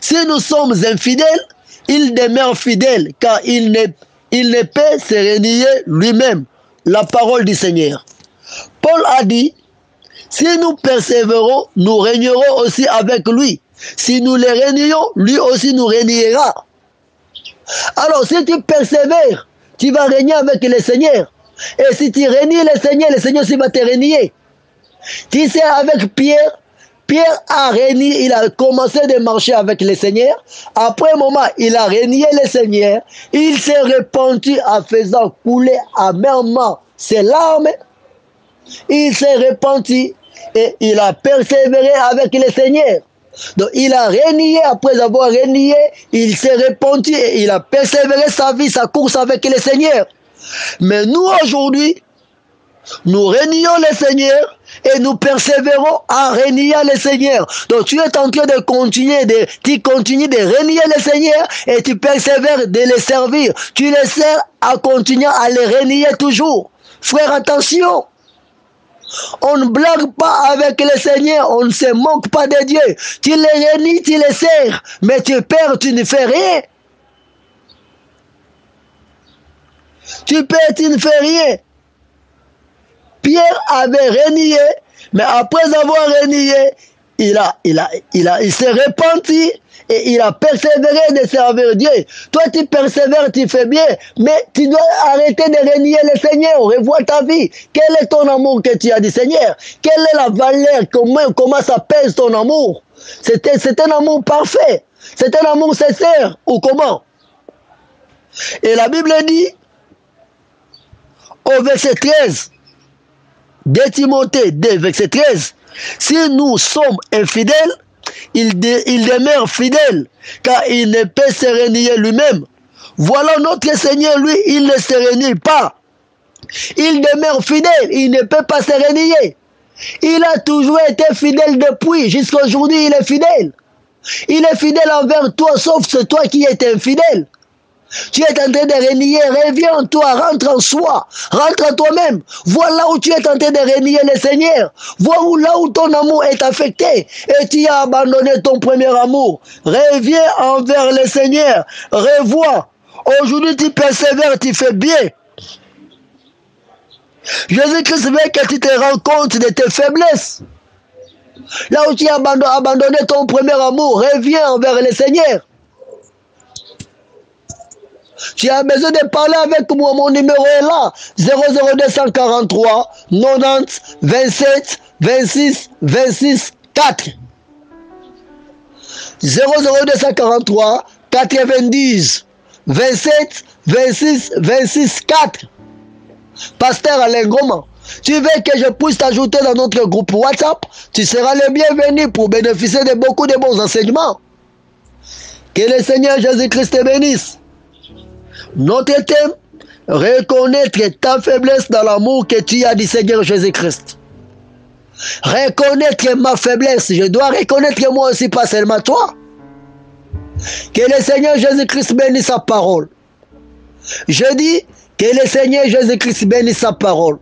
Speaker 1: Si nous sommes infidèles, il demeure fidèle, car il ne peut se régner lui-même. La parole du Seigneur. Paul a dit, si nous persévérons, nous régnerons aussi avec lui. Si nous les régnons, lui aussi nous régnera. Alors, si tu persévères, tu vas régner avec le Seigneur. Et si tu régnes le Seigneur aussi va te régner. Tu sais, avec Pierre a régné, il a commencé de marcher avec le Seigneur. Après un moment, il a régné le Seigneur. Il s'est repenti en faisant couler amèrement ses larmes. Il s'est repenti et il a persévéré avec le Seigneur. Donc il a renié, après avoir renié, il s'est repenti et il a persévéré sa vie, sa course avec le Seigneur. Mais nous aujourd'hui, nous renions le Seigneur et nous persévérons à renier le Seigneur. Donc tu es en train de continuer, tu continues de renier le Seigneur et tu persévères de le servir. Tu le sers à continuer à le renier toujours. Frère, attention. On ne blague pas avec le Seigneur, on ne se moque pas de Dieu. Tu le renies, tu le sers, mais tu perds, tu ne fais rien. Tu perds, tu ne fais rien. Pierre avait renié, mais après avoir renié, il s'est repenti et il a persévéré de servir Dieu. Toi, tu persévères, tu fais bien, mais tu dois arrêter de renier le Seigneur. Revois ta vie. Quel est ton amour que tu as du Seigneur? Quelle est la valeur? Comment ça pèse ton amour? C'est un amour parfait. C'est un amour sincère. Ou comment? Et la Bible dit, au verset 13, de Timothée 2, verset 13, si nous sommes infidèles, il demeure fidèle, car il ne peut se renier lui-même. Voilà notre Seigneur, lui, il ne se renie pas. Il demeure fidèle, il ne peut pas se renier. Il a toujours été fidèle depuis, jusqu'à aujourd'hui, il est fidèle. Il est fidèle envers toi, sauf c'est toi qui es infidèle. Tu es en train de renier, reviens en toi, rentre en soi, rentre en toi-même. Voilà où tu es en train de renier le Seigneur. Voilà là où ton amour est affecté et tu as abandonné ton premier amour. Reviens envers le Seigneur, revois. Aujourd'hui tu persévères, tu fais bien. Jésus-Christ veut que tu te rends compte de tes faiblesses. Là où tu as abandonné ton premier amour, reviens envers le Seigneur. Tu as besoin de parler avec moi, mon numéro est là, 00243 90 27 26 26 4. 00243 90 27 26 26 4. Pasteur Alain Goma, tu veux que je puisse t'ajouter dans notre groupe WhatsApp? Tu seras le bienvenu pour bénéficier de beaucoup de bons enseignements. Que le Seigneur Jésus-Christ te bénisse. Notre thème, reconnaître ta faiblesse dans l'amour que tu as du Seigneur Jésus-Christ. Reconnaître ma faiblesse, je dois reconnaître moi aussi, pas seulement toi. Que le Seigneur Jésus-Christ bénisse sa parole. Je dis que le Seigneur Jésus-Christ bénisse sa parole.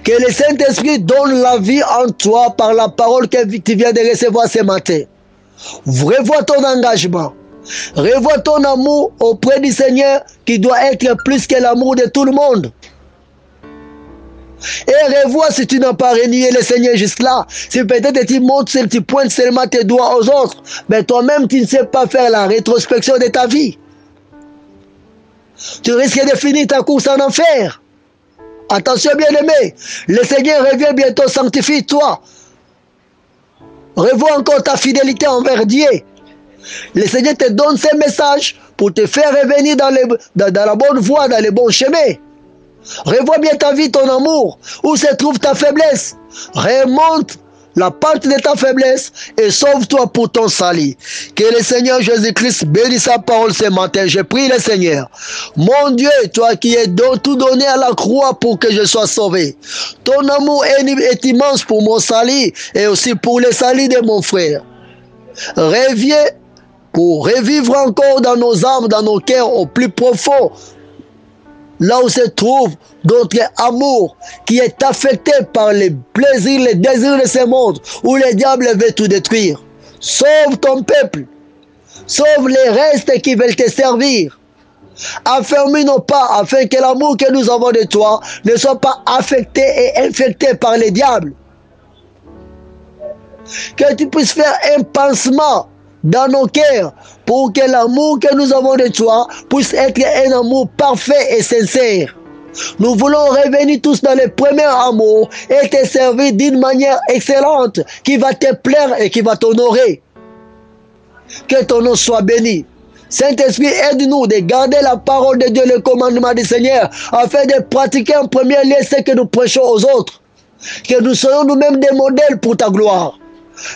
Speaker 1: Que le Saint-Esprit donne la vie en toi par la parole que tu viens de recevoir ce matin. Revois ton engagement. Revois ton amour auprès du Seigneur qui doit être plus que l'amour de tout le monde. Et revois si tu n'as pas renié le Seigneur jusque-là. Si peut-être tu montes, tu pointes seulement tes doigts aux autres, mais toi-même tu ne sais pas faire la rétrospection de ta vie. Tu risques de finir ta course en enfer. Attention bien-aimé, le Seigneur revient bientôt, sanctifie-toi. Revois encore ta fidélité envers Dieu. Le Seigneur te donne ces messages pour te faire revenir dans la bonne voie, dans les bons chemins. Revois bien ta vie, ton amour. Où se trouve ta faiblesse? Remonte la pente de ta faiblesse et sauve-toi pour ton salut. Que le Seigneur Jésus-Christ bénisse sa parole ce matin. Je prie le Seigneur. Mon Dieu, toi qui es tout donné à la croix pour que je sois sauvé. Ton amour est immense pour mon salut et aussi pour le salut de mon frère. Reviens pour revivre encore dans nos âmes, dans nos cœurs au plus profond, là où se trouve notre amour qui est affecté par les plaisirs, les désirs de ce monde, où le diable veut tout détruire. Sauve ton peuple, sauve les restes qui veulent te servir. Affermis nos pas afin que l'amour que nous avons de toi ne soit pas affecté et infecté par les diables. Que tu puisses faire un pansement dans nos cœurs pour que l'amour que nous avons de toi puisse être un amour parfait et sincère. Nous voulons revenir tous dans le premier amour et te servir d'une manière excellente qui va te plaire et qui va t'honorer. Que ton nom soit béni. Saint-Esprit, aide-nous de garder la parole de Dieu, le commandement du Seigneur, afin de pratiquer en premier lieu ce que nous prêchons aux autres. Que nous soyons nous-mêmes des modèles pour ta gloire.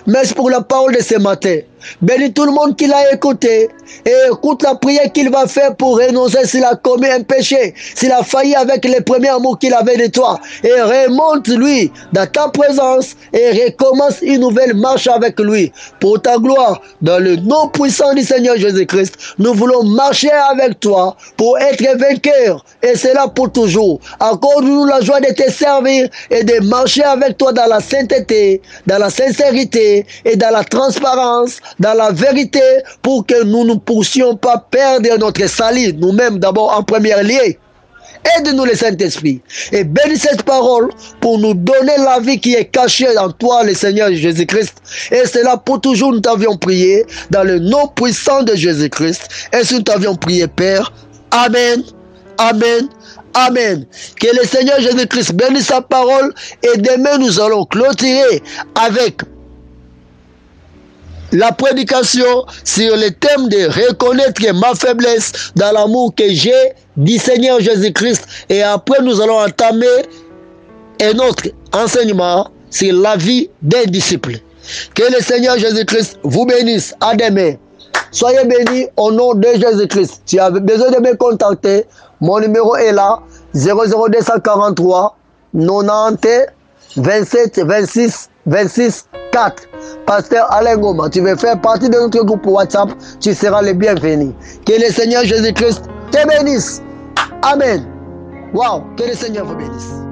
Speaker 1: Merci pour la parole de ce matin. Bénis tout le monde qui l'a écouté et écoute la prière qu'il va faire pour renoncer s'il a commis un péché, s'il a failli avec les premiers amours qu'il avait de toi. Et remonte lui dans ta présence et recommence une nouvelle marche avec lui. Pour ta gloire, dans le nom puissant du Seigneur Jésus-Christ, nous voulons marcher avec toi pour être vainqueurs et c'est là pour toujours. Accorde-nous la joie de te servir et de marcher avec toi dans la sainteté, dans la sincérité et dans la transparence, dans la vérité, pour que nous ne puissions pas perdre notre salut, nous-mêmes d'abord en premier lieu. Aide-nous le Saint-Esprit et bénis cette parole pour nous donner la vie qui est cachée en toi, le Seigneur Jésus-Christ. Et c'est là pour toujours nous t'avions prié dans le nom puissant de Jésus-Christ. Et si nous t'avions prié, Père, Amen, Amen, Amen. Que le Seigneur Jésus-Christ bénisse sa parole et demain nous allons clôturer avec la prédication sur le thème de reconnaître ma faiblesse dans l'amour que j'ai du Seigneur Jésus-Christ. Et après, nous allons entamer un autre enseignement sur la vie d'un disciple. Que le Seigneur Jésus-Christ vous bénisse. À demain. Soyez bénis au nom de Jésus-Christ. Si tu as besoin de me contacter, mon numéro est là, 00243 90 27 26 26 4. Pasteur Alain Goma, tu veux faire partie de notre groupe WhatsApp, tu seras le bienvenu. Que le Seigneur Jésus-Christ te bénisse. Amen. Wow, que le Seigneur vous bénisse.